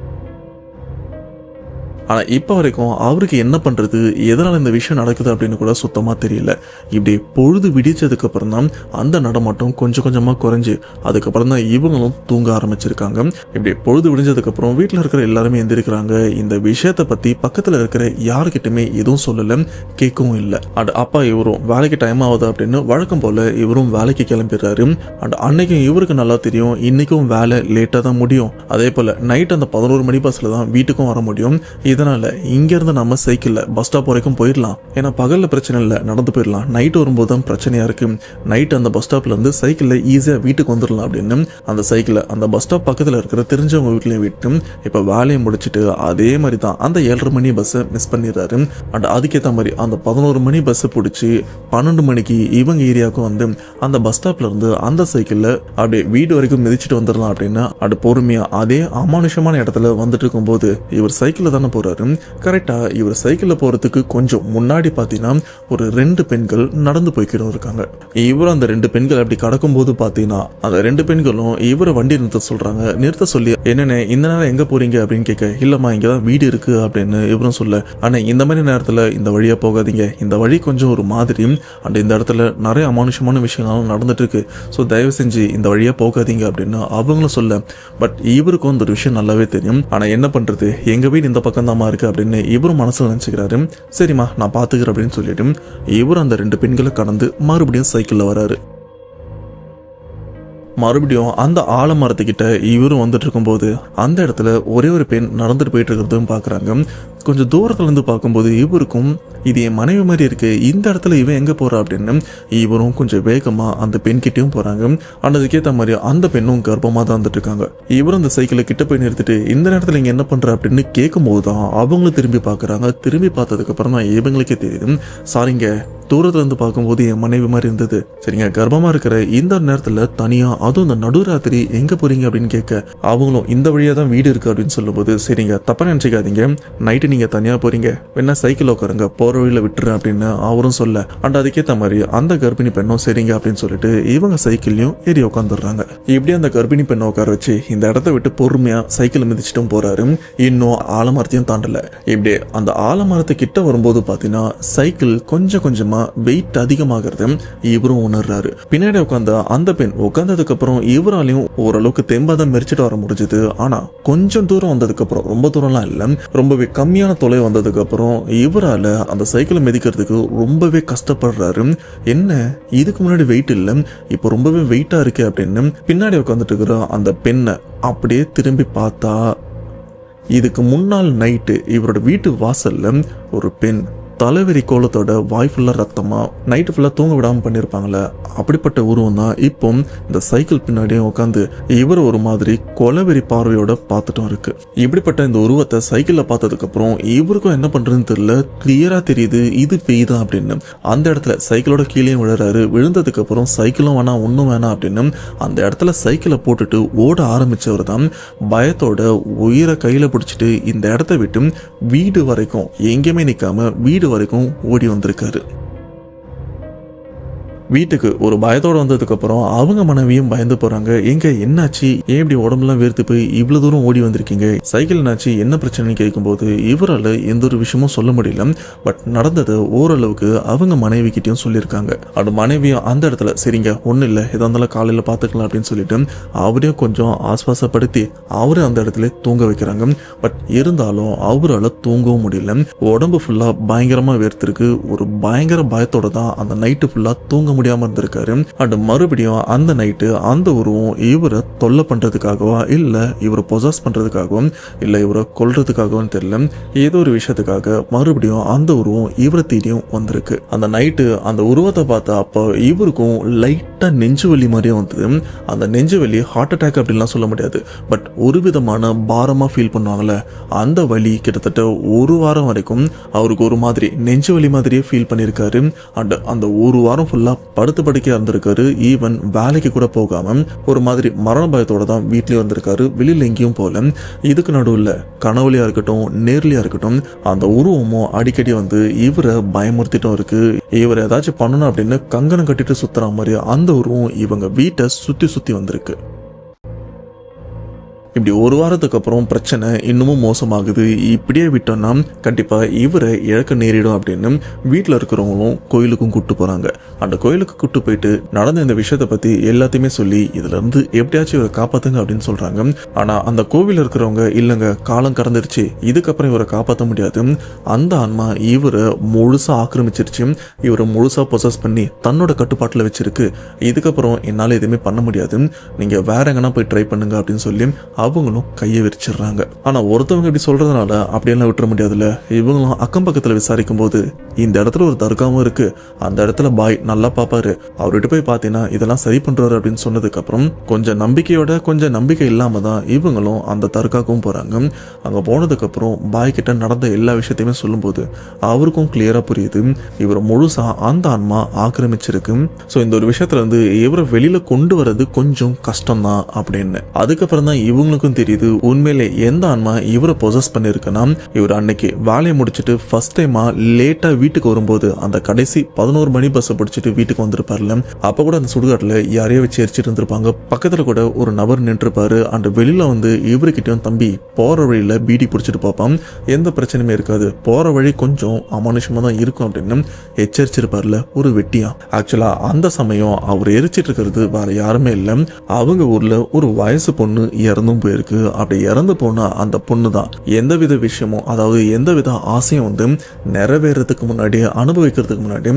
ஆனால் இப்போ வரைக்கும் அவருக்கு என்ன பண்ணுறது, எதனால் இந்த விஷயம் நடக்குது அப்படின்னு கூட சுத்தமாக தெரியல. இப்படி பொழுது விடிச்சதுக்கப்புறம் தான் அந்த நடமாட்டம் கொஞ்சம் கொஞ்சமாக குறைஞ்சி அதுக்கப்புறம் தான் இவங்களும் தூங்க ஆரம்பிச்சிருக்காங்க. இப்படி பொழுது விடிஞ்சதுக்கப்புறம் வீட்டில் இருக்கிற எல்லாருமே எந்திரிக்கிறாங்க. இந்த விஷயத்தை பற்றி பக்கத்தில் இருக்கிற யாருக்கிட்டுமே எதுவும் சொல்லலை, கேட்கவும் இல்லை. அண்ட் அப்பா இவரும் வேலைக்கு டைம் ஆகுது அப்படின்னு வழக்கம் போல் இவரும் வேலைக்கு கிளம்பிடுறாரு. அண்ட் அன்னைக்கும் இவருக்கு நல்லா தெரியும் இன்னைக்கும் வேலை லேட்டாக தான் முடியும். அதே போல் நைட் அந்த 11 மணி பஸ்ஸில் தான் வீட்டுக்கும் வர முடியும். இதனால இங்கிருந்து நம்ம சைக்கிள்ல பஸ் ஸ்டாப் வரைக்கும் போயிடலாம். ஏன்னா பகல்ல பிரச்சனை இல்லை, நடந்து போயிடலாம். நைட் வரும்போது தான் பிரச்சனையா இருக்கு. நைட் அந்த பஸ் ஸ்டாப்ல இருந்து சைக்கிள்ல ஈஸியா வீட்டுக்கு வந்துடலாம் அப்படின்னு அந்த சைக்கிளை அந்த பஸ் ஸ்டாப் பக்கத்துல இருக்கிற தெரிஞ்சவங்க வீட்லயும் விட்டு இப்ப வேலையை முடிச்சுட்டு அதே மாதிரி தான் அந்த 7:30 மணி பஸ்ஸை மிஸ் பண்ணிடுறாரு. அண்ட் அதுக்கேற்ற மாதிரி அந்த 11 மணி பஸ் பிடிச்சி 12 மணிக்கு இவங்க ஏரியாவுக்கும் வந்து அந்த பஸ் ஸ்டாப்ல இருந்து அந்த சைக்கிள்ல அப்படியே வீடு வரைக்கும் மிதிச்சுட்டு வந்துடலாம் அப்படின்னு அது பொறுமையா அதே அமானுஷமான இடத்துல வந்துட்டு இருக்கும்போது இவர் சைக்கிள்ல தானே போறாரு. கரெக்டா இவர் சைக்கிள்ல போறதுக்கு கொஞ்சம் முன்னாடி பாத்தீங்கன்னா ஒரு 2 பெண்கள் நடந்து போய்கிட்டு இருக்காங்க. இவர் அந்த 2 பெண்கள் அப்படி கடக்கும் போது பாத்தீங்கன்னா அந்த 2 பெண்களும் இவரை வண்டி நிறுத்த சொல்றாங்க. நிறுத்த சொல்லி என்னென்ன இந்த நேரம் எங்க போறீங்க அப்படின்னு கேட்க, இல்லம்மா இங்கதான் வீடு இருக்கு அப்படின்னு இவரும் சொல்ல, ஆனா இந்த மாதிரி நேரத்துல இந்த வழியா போகாதீங்க, இந்த வழி கொஞ்சம் ஒரு மாதிரி அண்ட் இந்த இடத்துல நிறைய அமானுஷமான விஷயங்களும் நடந்துட்டு இருக்கு, ஸோ தயவு செஞ்சு இந்த வழியா போகாதீங்க அப்படின்னு அவங்களும் சொல்ல, பட் இவருக்கும் அந்த ஒரு விஷயம் நல்லாவே தெரியும். ஆனா என்ன பண்றது, எங்க வீடு இந்த பக்கம் தான் இருக்கு அப்படின்னு இவரும் மனசுல நினைச்சுக்கிறாரு. சரிம்மா நான் பாத்துக்கிறேன் அப்படின்னு சொல்லிட்டு இவரும் அந்த 2 பெண்களை கடந்து மறுபடியும் சைக்கிள்ல வராரு. மறுபடியும் அந்த ஆலமரத்துக்கிட்ட இவரும் வந்துட்டு இருக்கும்போது அந்த இடத்துல ஒரே ஒரு பெண் நடந்துட்டு போயிட்டு இருக்கிறதும் பாக்குறாங்க. கொஞ்சம் தூரத்துல இருந்து பார்க்கும்போது இவருக்கும் இது என் மனைவி மாதிரி இருக்கு, இந்த இடத்துல இவன் எங்க போறா அப்படின்னு இவரும் கொஞ்சம் வேகமா அந்த பெண் கிட்டயும் போறாங்க. அதுக்கேற்ற மாதிரி அந்த பெண்ணும் கர்ப்பமா தான் வந்துட்டு இருக்காங்க. இவரும் அந்த சைக்கிளை கிட்ட போய் நிறுத்திட்டு இந்த நேரத்துல இங்க என்ன பண்ற அப்படின்னு கேட்கும் போதுதான் அவங்களும் திரும்பி பாக்குறாங்க. திரும்பி பார்த்ததுக்கு அப்புறம் தான் இவங்களுக்கே தெரியுது, சாரிங்க தூரத்துல இருந்து பார்க்கும்போது என் மனைவி மாதிரி இருந்தது, சரிங்க கர்ப்பமா இருக்கிற இந்த நேரத்துல தனியா அதுவும் இந்த நடுராத்திரி எங்க போறீங்க அப்படின்னு கேட்க, அவங்களும் இந்த வழியா தான் வீடு இருக்கு அப்படின்னு சொல்லும்போது, சரிங்க தப்பா நினைச்சுக்காதீங்க, நைட்டு நீங்க தனியா போறீங்க, வேணா சைக்கிள் உட்காருங்க, போற வழியில விட்டுரு அப்படின்னு அவரும் சொல்ல, அண்ட் அதுக்கேற்ற மாதிரி அந்த கர்ப்பிணி பெண்ணும் சரிங்க அப்படின்னு சொல்லிட்டு இவங்க சைக்கிள்லயும் ஏறி உட்காந்துடுறாங்க. இப்படி அந்த கர்ப்பிணி பெண்ணை உட்கார வச்சு இந்த இடத்த விட்டு பொறுமையா சைக்கிள் மிதிச்சிட்டும் போறாரு. இன்னும் ஆலமரத்தையும் தாண்டல. இப்படி அந்த ஆலமரத்தை கிட்ட வரும்போது பாத்தீங்கன்னா சைக்கிள் கொஞ்சம் கொஞ்சமா வெயிட் அதிகமாகிறது இவரும் உணர்றாரு. பின்னாடி உட்கார்ந்த அந்த பெண் உட்கார்ந்ததுக்கு அப்புறம் இவராலையும் ஓரளவுக்கு தெம்பாதான் மெரிச்சிட்டு வர முடிஞ்சது. ஆனா கொஞ்சம் தூரம் வந்ததுக்கு அப்புறம், ரொம்ப தூரம்லாம் இல்ல, ரொம்பவே கம்மியான தொலை வந்ததுக்கு அப்புறம் இவரால அந்த சைக்கிளை மிதிக்கிறதுக்கு ரொம்பவே கஷ்டப்படுறாரு. என்ன இதுக்கு முன்னாடி வெயிட் இல்ல, இப்போ ரொம்பவே வெயிட்டா இருக்கு அப்படின்னு பின்னாடி உட்காந்துட்டு இருக்கிற அந்த பெண்ணை அப்படியே திரும்பி பார்த்தா இதுக்கு முன்னாள் நைட்டு இவரோட வீட்டு வாசல்ல ஒரு பெண் தலைவெறி கோலத்தோட வாய் ஃபுல்லா ரத்தமா நைட்டு ஃபுல்லா தூங்க விடாம பண்ணிருப்பாங்களே, அப்படிப்பட்ட உருவம் தான் இப்போ இந்த சைக்கிள் பின்னாடியும் உட்காந்து இவர் ஒரு மாதிரி கொலவெறி பார்வையோட பார்த்துட்டும் இருக்கு. இப்படிப்பட்ட இந்த உருவத்தை சைக்கிள்ல பார்த்ததுக்கு அப்புறம் இவருக்கும் என்ன பண்றதுன்னு தெரியல. கிளியரா தெரியுது இது பேய் தான் அப்படின்னு. அந்த இடத்துல சைக்கிளோட கீழே விழுறாரு. விழுந்ததுக்கு அப்புறம் சைக்கிளும் வேணாம் ஒன்னும் வேணாம் அப்படின்னு அந்த இடத்துல சைக்கிளை போட்டுட்டு ஓட ஆரம்பிச்சவர் தான் பயத்தோட உயிரை கையில பிடிச்சிட்டு இந்த இடத்த விட்டு வீடு வரைக்கும் எங்கேயுமே நிக்காம வீடு வரைக்கும் ஓடி வந்திருக்காரு. வீட்டுக்கு ஒரு பயத்தோட வந்ததுக்கு அப்புறம் அவங்க மனைவியும் பயந்து போறாங்க. எங்க என்னாச்சு, ஏன் இப்படி உடம்புலாம் வேர்த்து போய் இவ்வளவு தூரம் ஓடி வந்திருக்கீங்க, சைக்கிள் என்னாச்சு, என்ன பிரச்சனைன்னு கேட்கும்போது இவரால் எந்த ஒரு விஷயமும் சொல்ல முடியல. பட் நடந்தது ஓரளவுக்கு அவங்க மனைவி கிட்டயும் சொல்லியிருக்காங்க. அது மனைவியும் அந்த இடத்துல சரிங்க ஒன்னும் இல்லை, எதா இருந்தாலும் காலையில பாத்துக்கலாம் அப்படின்னு சொல்லிட்டு அவரையும் கொஞ்சம் ஆஸ்வாசப்படுத்தி அவரை அந்த இடத்துல தூங்க வைக்கிறாங்க. பட் இருந்தாலும் அவரால் தூங்கவும் முடியல. உடம்பு ஃபுல்லா பயங்கரமா வேர்த்திருக்கு. ஒரு பயங்கர பயத்தோட தான் அந்த நைட்டு ஃபுல்லா தூங்க முடியாம இருந்திருக்காரு. அண்ட் மறுபடியும் அந்த நைட்டு அந்த உருவம் இவரை தொல்லை பண்றதுக்காகவா இல்ல இவரை பொசஸ் பண்றதுக்காகவும் இல்ல இவரை கொல்றதுக்காகவும் தெரியல, ஏதோ ஒரு விஷயத்துக்காக மறுபடியும் அந்த உருவம் இவரை தேடியும் வந்திருக்கு. அந்த நைட்டு அந்த உருவத்தை பார்த்தா அப்போ இவருக்கும் லைட் லைட்டாக நெஞ்சு வலி மாதிரியே வந்தது. அந்த நெஞ்சு வலி ஹார்ட் அட்டாக் அப்படின்லாம் சொல்ல முடியாது, பட் ஒரு விதமான பாரமாக ஃபீல் பண்ணுவாங்கள்ல, அந்த வலி கிட்டத்தட்ட ஒரு வாரம் வரைக்கும் அவருக்கு ஒரு மாதிரி நெஞ்சு வலி மாதிரியே ஃபீல் பண்ணியிருக்காரு. அண்ட் அந்த ஒரு வாரம் ஃபுல்லாக படுத்து படுக்கையாக இருந்திருக்காரு. ஈவன் வேலைக்கு கூட போகாமல் ஒரு மாதிரி மரண பயத்தோட தான் வீட்லேயும் இருந்திருக்காரு, வெளியில் எங்கேயும் போகல. இதுக்கு நடுவில் கனவுலையாக இருக்கட்டும் நேர்லையாக இருக்கட்டும் அந்த உருவமும் அடிக்கடி வந்து இவரை பயமுறுத்திட்டும் இருக்கு. இவர் ஏதாச்சும் பண்ணணும் அப்படின்னு கங்கணம் கட்டிட்டு சுத்துற மாதிரி அந்த உருவம் இவங்க வீட்டை சுற்றி சுற்றி வந்திருக்கு. இப்படி ஒரு வாரத்துக்கு அப்புறம் பிரச்சனை இன்னமும் மோசமாகுது. இப்படியே விட்டோம்னா கண்டிப்பாக இவரை இழக்க நேரிடும் அப்படின்னு வீட்டில் இருக்கிறவங்களும் கோயிலுக்கும் கூப்பிட்டு போகிறாங்க. அந்த கோயிலுக்கு கூப்பிட்டு போயிட்டு நடந்த இந்த விஷயத்தை பற்றி எல்லாத்தையுமே சொல்லி இதுலேருந்து எப்படியாச்சும் இவரை காப்பாற்றுங்க அப்படின்னு சொல்கிறாங்க. ஆனால் அந்த கோவிலில் இருக்கிறவங்க இல்லைங்க, காலம் கடந்துருச்சு, இதுக்கப்புறம் இவரை காப்பாற்ற முடியாது, அந்த ஆன்மா இவரை முழுசாக ஆக்கிரமிச்சிருச்சு, இவரை முழுசாக பொசஸ் பண்ணி தன்னோட கட்டுப்பாட்டில் வச்சிருக்கு, இதுக்கப்புறம் என்னால் எதுவுமே பண்ண முடியாது, நீங்கள் வேற எங்கன்னா போய் ட்ரை பண்ணுங்க அப்படின்னு சொல்லி அவங்களும் கையை விரிச்சிடுறாங்க. ஆனா ஒருத்தவங்க இப்படி சொல்றதுனால அப்படியெல்லாம் விட்டுற முடியாதுல்ல. இவங்களும் அக்கம் பக்கத்துல விசாரிக்கும் போது இந்த இடத்துல ஒரு தர்காவும் இருக்கு, அந்த இடத்துல பாய் நல்லா பாப்பாரு, அவர்கிட்ட போய் பார்த்தீங்கன்னா இதெல்லாம் சரி பண்றாரு அப்படின்னு சொன்னதுக்கு அப்புறம் கொஞ்சம் நம்பிக்கையோட கொஞ்சம் நம்பிக்கை இல்லாம தான் இவங்களும் அந்த தர்காவுக்கும் போறாங்க. அங்க போனதுக்கு அப்புறம் பாய் கிட்ட நடந்த எல்லா விஷயத்தையுமே சொல்லும்போது அவருக்கும் கிளியரா புரியுது இவர் முழுசா அந்த ஆன்மா ஆக்கிரமிச்சிருக்கு. ஸோ இந்த ஒரு விஷயத்துல இருந்து இவரை வெளியில கொண்டு வர்றது கொஞ்சம் கஷ்டம்தான் அப்படின்னு. அதுக்கப்புறம் தான் இவங்களுக்கும் தெரியுது உண்மையிலே எந்த ஆன்மா இவரை பொசஸ் பண்ணிருக்குன்னா, இவர் அன்னைக்கு வேலையை முடிச்சுட்டு ஃபர்ஸ்ட் டைமா லேட்டா வீட்டுக்கு வரும்போது அந்த கடைசி 11 மணி பஸ் பிடிச்சிட்டு வீட்டுக்கு வந்திருப்பாருல, அப்ப கூட அந்த சுடுகாட்டில் யாரையோ வச்சு எரிச்சிட்டு இருந்திருப்பாங்க. பக்கத்துல கூட ஒரு நபர் நின்றுப்பாரு. அந்த வெளியில வந்து இவருக்கிட்டையும் தம்பி போற வழியில பீடி பிடிச்சிட்டு பார்ப்பான், எந்த பிரச்சனையுமே இருக்காது, போற வழி கொஞ்சம் அமானுஷமா தான் இருக்கும் அப்படின்னு எச்சரிச்சிருப்பார்ல ஒரு வெட்டியா. ஆக்சுவலா அந்த சமயம் அவர் எரிச்சிட்டு இருக்கிறது வேற யாருமே இல்லை, அவங்க ஊர்ல ஒரு வயசு பொண்ணு இறந்தும் போயிருக்கு. அப்படி இறந்து போனா அந்த பொண்ணு தான் எந்தவித விஷயமும், அதாவது எந்தவித ஆசையும் வந்து நிறைவேறதுக்கு முன்னாடி அனுபவிக்கிறதுக்கு முன்னாடி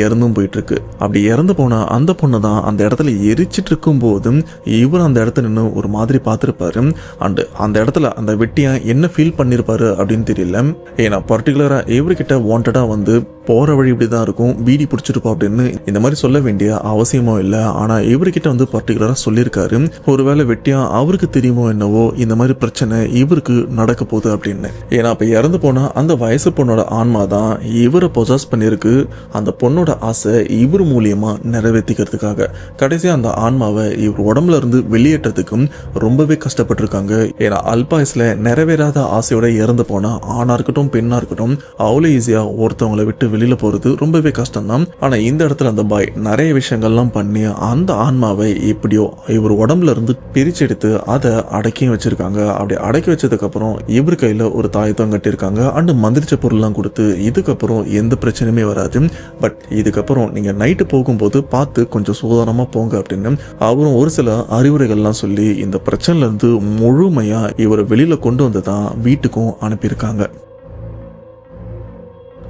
இறந்தும் போயிட்டு இருக்கு. அப்படி இறந்து போனா அந்த பொண்ணு தான் அந்த இடத்துல எரிச்சிட்டு இருக்கும் போது இவர் அந்த இடத்துல நின்று ஒரு மாதிரி பார்த்திருப்பாரு. அண்ட் அந்த இடத்துல அந்த வெட்டியா என்ன ஃபீல் பண்ணிருப்பாரு அப்படின்னு தெரியல. ஏன்னா பர்டிகுலரா இவர்கிட்ட வாண்டடா வந்து போற வழி இப்படிதான் இருக்கும், பீடி பிடிச்சிருப்போம் அப்படின்னு இந்த மாதிரி சொல்ல வேண்டிய அவசியமும் இல்லை. ஆனா இவர்கிட்ட வந்து பர்டிகுலரா சொல்லியிருக்காரு, ஒருவேளை வெட்டியா அவருக்கு தெரியுமோ என்னவோ இந்த மாதிரி பிரச்சனை இவருக்கு நடக்க போகுது அப்படின்னு. ஏன்னா அப்ப இறந்து போனா அந்த வயசு பொண்ணோட ஆன்மா தான் இவரை பொசஸ் பண்ணிருக்கு, அந்த பொண்ணோட ஆசை இவர் மூலியமா நிறைவேற்றிக்கிறதுக்காக. கடைசியா அந்த ஆன்மாவை இவர் உடம்புல இருந்து வெளியேற்றதுக்கும் ரொம்பவே கஷ்டப்பட்டிருக்காங்க. ஏன்னா அல்பாயுஸ்ல நிறைவேறாத ஆசையோட இறந்து போனா ஆணா இருக்கட்டும் பெண்ணா இருக்கட்டும் அவ்வளோ ஈஸியா ஒருத்தவங்களை விட்டு வெளியில போறது ரொம்பவே கஷ்டம் தான். ஆனா இந்த இடத்துல அந்த பாய் நிறைய விஷயங்கள்லாம் பண்ணி அந்த ஆன்மாவை எப்படியோ இவர் உடம்புல இருந்து பிரிச்சு எடுத்து அதை அடக்கியும் வச்சிருக்காங்க. அப்படி அடக்கி வச்சதுக்கு அப்புறம் இவர் கையில ஒரு தாயத்தம் கட்டியிருக்காங்க. அண்டு மந்திரிச்ச பொருள்லாம் கொடுத்து இதுக்கப்புறம் எந்த பிரச்சனையுமே வராது, பட் இதுக்கப்புறம் நீங்க நைட்டு போகும்போது பார்த்து கொஞ்சம் சூதானமா போங்க அப்படின்னு அவரும் ஒரு சில அறிவுரைகள்லாம் சொல்லி இந்த பிரச்சனைல இருந்து முழுமையா இவரை வெளியில கொண்டு வந்து தான் வீட்டுக்கும் அனுப்பியிருக்காங்க.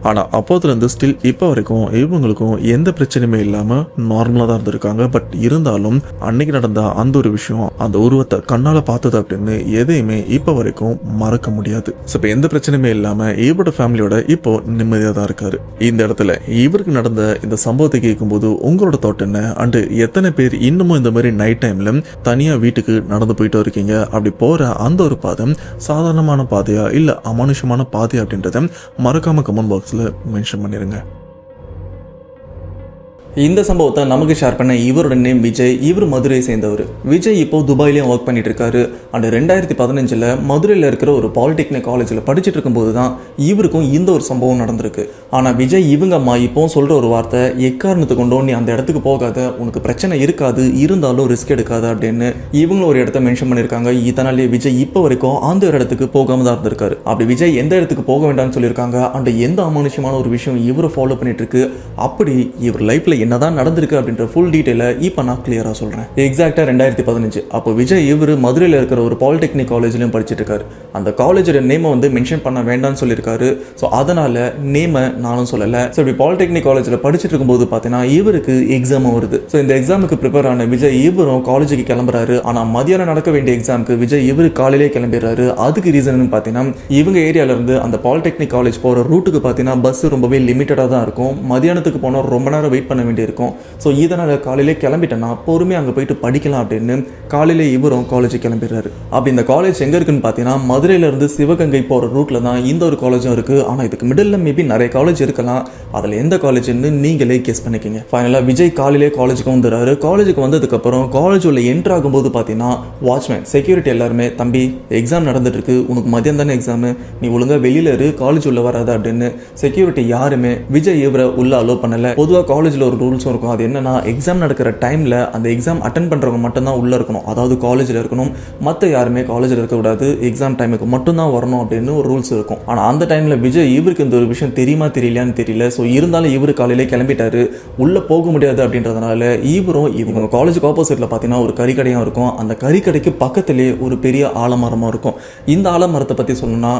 ஆனால் அப்போதுலேருந்து ஸ்டில் இப்போ வரைக்கும் இவங்களுக்கும் எந்த பிரச்சனையுமே இல்லாமல் நார்மலாக தான் இருந்திருக்காங்க. பட் இருந்தாலும் அன்னைக்கு நடந்த அந்த ஒரு விஷயம், அந்த உருவத்தை கண்ணால் பார்த்தது அப்படின்னு எதையுமே இப்போ வரைக்கும் மறக்க முடியாது. ஸோ இப்போ எந்த பிரச்சனையுமே இல்லாமல் இவரோட ஃபேமிலியோட இப்போ நிம்மதியாக தான் இருக்காரு. இந்த இடத்துல இவருக்கு நடந்த இந்த சம்பவத்தை கேட்கும்போது உங்களோட தாட் என்ன? அண்டு எத்தனை பேர் இன்னமும் இந்த மாதிரி நைட் டைமில் தனியாக வீட்டுக்கு நடந்து போயிட்டு இருக்கீங்க? அப்படி போகிற அந்த ஒரு பாதை சாதாரணமான பாதையா இல்லை அமானுஷமான பாதையா அப்படின்றத மறக்காம கமெண்ட் பாக்ஸ் மென்ஷன் பண்ணிருங்க. இந்த சம்பவத்தை நமக்கு ஷேர் பண்ண இவரோட நேம் விஜய். இவர் மதுரையை சேர்ந்தவர். விஜய் இப்போ துபாயிலையும் ஒர்க் பண்ணிட்டு இருக்காரு. அண்ட் 2015 மதுரையில் இருக்கிற ஒரு பாலிடெக்னிக் காலேஜில் படிச்சுட்டு இருக்கும்போது தான் இவருக்கும் இந்த ஒரு சம்பவம் நடந்திருக்கு. ஆனால் விஜய் இவங்க அம்மா இப்போ சொல்கிற ஒரு வார்த்தை, எக்காரணத்தை கொண்டோ நீ அந்த இடத்துக்கு போகாத, உனக்கு பிரச்சனை இருக்காது, இருந்தாலும் ரிஸ்க் எடுக்காது அப்படின்னு இவங்களும் ஒரு இடத்த மென்ஷன் பண்ணியிருக்காங்க. இதனாலே விஜய் இப்போ வரைக்கும் அந்த ஒரு இடத்துக்கு போகாம தான் இருந்திருக்காரு. அப்படி விஜய் எந்த இடத்துக்கு போக வேண்டாம்னு சொல்லியிருக்காங்க, அண்ட் எந்த அமானுஷமான ஒரு விஷயம் இவரை ஃபாலோ பண்ணிட்டு இருக்கு, அப்படி இவர் லைஃப்ல என்னதான் நடந்திருக்கு அப்படின்ற ஃபுல் டீடைலை இப்போ நான் கிளியரா சொல்றேன். எக்ஸாக்டா 2015 அப்போ விஜய் இவர் மதுரையில் இருக்கிற ஒரு பாலிடெக்னிக் காலேஜ்லயும் படிச்சுட்டு இருக்காரு. அந்த காலேஜோட நேமை வந்து மென்ஷன் பண்ண வேண்டாம்னு சொல்லியிருக்காரு. ஸோ அதனால நேமை நானும் சொல்லலை. ஸோ இப்படி பாலிடெக்னிக் காலேஜில் படிச்சுட்டு இருக்கும்போது பார்த்தீங்கன்னா இவருக்கு எக்ஸாமும் வருது. ஸோ இந்த எக்ஸாமுக்கு ப்ரிப்பேர் ஆன விஜய் இவரும் காலேஜுக்கு கிளம்புறாரு. ஆனால் மதியானம் நடக்க வேண்டிய எக்ஸாமுக்கு விஜய் இவரு காலையிலே கிளம்பிடுறாரு. அதுக்கு ரீசன் பார்த்தீங்கன்னா இவங்க ஏரியால இருந்து அந்த பாலிடெக்னிக் காலேஜ் போகிற ரூட்டுக்கு பார்த்தீங்கன்னா பஸ் ரொம்பவே லிமிட்டடாக தான் இருக்கும். மதியானத்துக்கு போனால் ரொம்ப நேரம் வெயிட் பண்ண பண்ண வேண்டியிருக்கும். ஸோ இதனால் காலையிலே கிளம்பிட்டேன்னா பொறுமையாக அங்கே போயிட்டு படிக்கலாம் அப்படின்னு காலையிலே இவரும் காலேஜுக்கு கிளம்பிடுறாரு. அப்படி இந்த காலேஜ் எங்கே இருக்குன்னு பார்த்தீங்கன்னா மதுரையிலேருந்து சிவகங்கை போகிற ரூட்டில் தான் இந்த ஒரு காலேஜும் இருக்குது. ஆனால் இதுக்கு மிடில் மேபி நிறைய காலேஜ் இருக்கலாம். அதில் எந்த காலேஜ்னு நீங்களே கெஸ் பண்ணிக்கிங்க. ஃபைனலாக விஜய் காலையிலே காலேஜுக்கு வந்துடுறாரு. காலேஜுக்கு வந்ததுக்கப்புறம் காலேஜ் உள்ள என்ட்ரு ஆகும்போது பார்த்தீங்கன்னா வாட்ச்மேன் செக்யூரிட்டி எல்லாருமே, தம்பி எக்ஸாம் நடந்துட்டு இருக்கு, உனக்கு மதியம் தானே எக்ஸாமு, நீ ஒழுங்காக வெளியில இரு, காலேஜ் உள்ள வராது அப்படின்னு செக்யூரிட்டி யாருமே விஜய் இவரை உள்ள அலோவ் பண்ணல. பொதுவாக காலேஜில் ஒரு ரூல்ஸும் இருக்கும். அது என்னன்னா எக்ஸாம் நடக்கிற டைமில் அந்த எக்ஸாம் அட்டன் பண்ணுறவங்க மட்டும்தான் உள்ளே இருக்கணும், அதாவது காலேஜில் இருக்கணும். மற்ற யாருமே காலேஜில் இருக்கக்கூடாது, எக்ஸாம் டைமுக்கு மட்டும்தான் வரணும் அப்படின்னு ஒரு ரூல்ஸ் இருக்கும். ஆனால் அந்த டைமில் விஜய் இவருக்கு இந்த ஒரு விஷயம் தெரியுமா தெரியலையான்னு தெரியல. ஸோ இருந்தாலும் இவர் காலையிலே கிளம்பிட்டாரு. உள்ளே போக முடியாது அப்படின்றதுனால இவரும் இவங்க காலேஜுக்கு ஆப்போசிட்டில் பார்த்தீங்கன்னா ஒரு கறிக்கடையும் இருக்கும். அந்த கறிக்கடைக்கு பக்கத்துலேயே ஒரு பெரிய ஆலமரமாக இருக்கும். இந்த ஆலமரத்தை பற்றி சொல்லணும்னா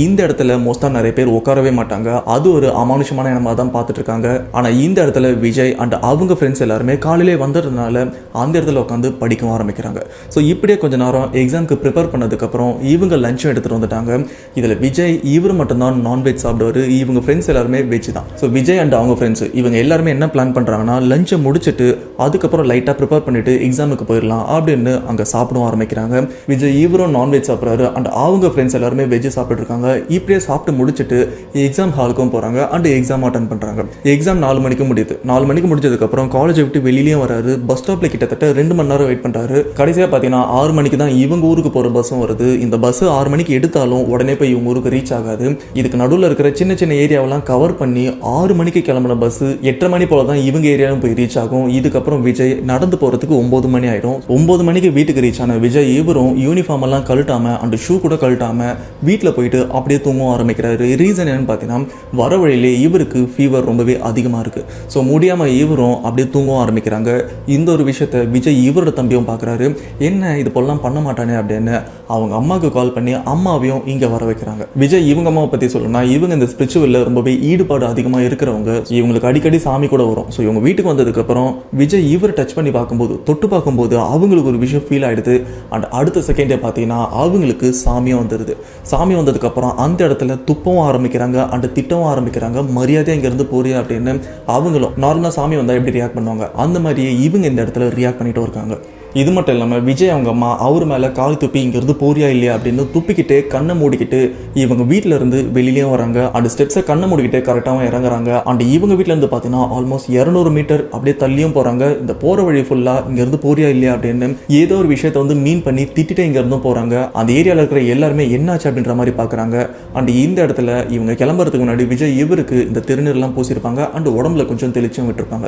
இந்த இடத்துல மோஸ்ட்டாக நிறைய பேர் உட்காரவே மாட்டாங்க. அது ஒரு அமானுஷமான இடமாக தான் பார்த்துட்டு இருக்காங்க. ஆனால் இந்த இடத்துல விஜய் அண்ட் அவங்க ஃப்ரெண்ட்ஸ் எல்லாருமே காலையிலே வந்ததுனால அந்த இடத்துல உட்காந்து படிக்க ஆரம்பிக்கிறாங்க. ஸோ இப்படியே கொஞ்ச நேரம் எக்ஸாமுக்கு ப்ரிப்பேர் பண்ணதுக்கப்புறம் இவங்க லஞ்சும் எடுத்துகிட்டு வந்துட்டாங்க. இதில் விஜய் இவர் மட்டும்தான் நான்வெஜ் சாப்பிடுவார். இவங்க ஃப்ரெண்ட்ஸ் எல்லாருமே வெஜ் தான். ஸோ விஜய் அண்ட் அவங்க ஃப்ரெண்ட்ஸ் இவங்க எல்லாருமே என்ன பிளான் பண்ணுறாங்கன்னா லஞ்சை முடிச்சுட்டு அதுக்கப்புறம் லைட்டாக ப்ரிப்பேர் பண்ணிட்டு எக்ஸாமுக்கு போயிடலாம் அப்படின்னு அங்கே சாப்பிட ஆரம்பிக்கிறாங்க. விஜய் இவரும் நான்வெஜ் சாப்பிட்றாரு அண்ட் அவங்க ஃப்ரெண்ட்ஸ் எல்லாருமே வெஜ் சாப்பிட்டு இருக்காங்க. இப்படியே சாப்பிட்டு முடிச்சுட்டு எக்ஸாம் ஹாலுக்கும் போகிறாங்க அண்ட் எக்ஸாம் அட்டன் பண்ணுறாங்க. எக்ஸாம் 4 மணிக்கு முடியுது. 4 மணிக்கு முடிச்சதுக்கப்புறம் காலேஜை விட்டு வெளியிலேயே வராரு. பஸ் ஸ்டாப்பில் கிட்டத்தட்ட 2 மணி நேரம் வெயிட் பண்ணுறாரு. கடைசியாக பார்த்தீங்கன்னா 6 மணிக்கு தான் இவங்க ஊருக்கு போகிற பஸ்ஸும் வருது. இந்த பஸ் 6 மணிக்கு எடுத்தாலும் உடனே போய் இவங்க ஊருக்கு ரீச் ஆகாது. இதுக்கு நடுவில் இருக்கிற சின்ன சின்ன ஏரியாவெல்லாம் கவர் பண்ணி 6 மணிக்கு கிளம்புன பஸ் 8:30 மணி போல தான் இவங்க ஏரியாவும் போய் ரீச் ஆகும். இதுக்கப்புறம் விஜய் நடந்து போகிறதுக்கு 9 மணி ஆயிடும். 9 மணிக்கு வீட்டுக்கு ரீச் ஆன விஜய் இவரும் யூனிஃபார்ம் எல்லாம் கழட்டாம அண்ட் ஷூ கூட கழட்டாம வீட்டில் போயிட்டு அப்படியே தூங்க ஆரம்பிக்கிறாரு. ரீசன் என்னன்னு பார்த்தீங்கன்னா வர வழியிலே இவருக்கு ஃபீவர் ரொம்பவே அதிகமாக இருக்கு. ஸோ முடியாமல் இவரும் அப்படியே தூங்க ஆரம்பிக்கிறாங்க. இந்த ஒரு விஷயத்த விஜய் இவரோட தம்பியும் பார்க்குறாரு. என்ன இது போலாம் பண்ண மாட்டானே அப்படின்னு அவங்க அம்மாவுக்கு கால் பண்ணி அம்மாவையும் இங்கே வர வைக்கிறாங்க. விஜய் இவங்க அம்மாவை பற்றி சொல்லணும்னா இவங்க இந்த ஸ்பிரிச்சுவலில் ரொம்பவே ஈடுபாடு அதிகமாக இருக்கிறவங்க. இவங்களுக்கு அடிக்கடி சாமி கூட வரும். ஸோ இவங்க வீட்டுக்கு வந்ததுக்கப்புறம் விஜய் இவர் டச் பண்ணி பார்க்கும்போது தொட்டு பார்க்கும்போது அவங்களுக்கு ஒரு விஷயம் ஃபீல் ஆகிடுது. அண்ட் அடுத்த செகண்டே பார்த்தீங்கன்னா அவங்களுக்கு சாமியும் வந்துடுது. சாமி வந்ததுக்கப்புறம் அந்த இடத்துல துப்பவும் ஆரம்பிக்கிறாங்க அண்ட் திட்டவும் ஆரம்பிக்கிறாங்க. மரியாதை இங்கேருந்து போறியா அப்படின்னு அவங்களும் நார்மலாக சாமி வந்தால் எப்படி ரியாக்ட் பண்ணுவாங்க அந்த மாதிரியே இவங்க இந்த இடத்துல ரியாக்ட் பண்ணிட்டு இருக்காங்க. இது மட்டும் இல்லாமல் விஜய் அவங்க அம்மா அவர் மேலே கால் துப்பி இங்கேருந்து போறியா இல்லையா அப்படின்னு துப்பிக்கிட்டு கண்ணை மூடிக்கிட்டு இவங்க வீட்டில் இருந்து வெளியிலேயும் வராங்க. அந்த ஸ்டெப்ஸை கண்ணை மூடிக்கிட்டு கரெக்டாகவும் இறங்குறாங்க. அண்ட் இவங்க வீட்டில் இருந்து பார்த்தீங்கன்னா ஆல்மோஸ்ட் 200 மீட்டர் அப்படியே தள்ளியும் போகிறாங்க. இந்த போகிற வழி ஃபுல்லாக இங்கேருந்து போறியா இல்லையா அப்படின்னு ஏதோ ஒரு விஷயத்தை வந்து மீன் பண்ணி திட்டிட்டு இங்கேருந்தும் போகிறாங்க. அந்த ஏரியாவில் இருக்கிற எல்லாருமே என்னாச்சு அப்படின்ற மாதிரி பார்க்குறாங்க. அண்ட் இந்த இடத்துல இவங்க கிளம்புறதுக்கு முன்னாடி விஜய் இவருக்கு இந்த திருநீர்லாம் பூசியிருப்பாங்க அண்ட் உடம்புல கொஞ்சம் தெளிச்சும் விட்டுருப்பாங்க.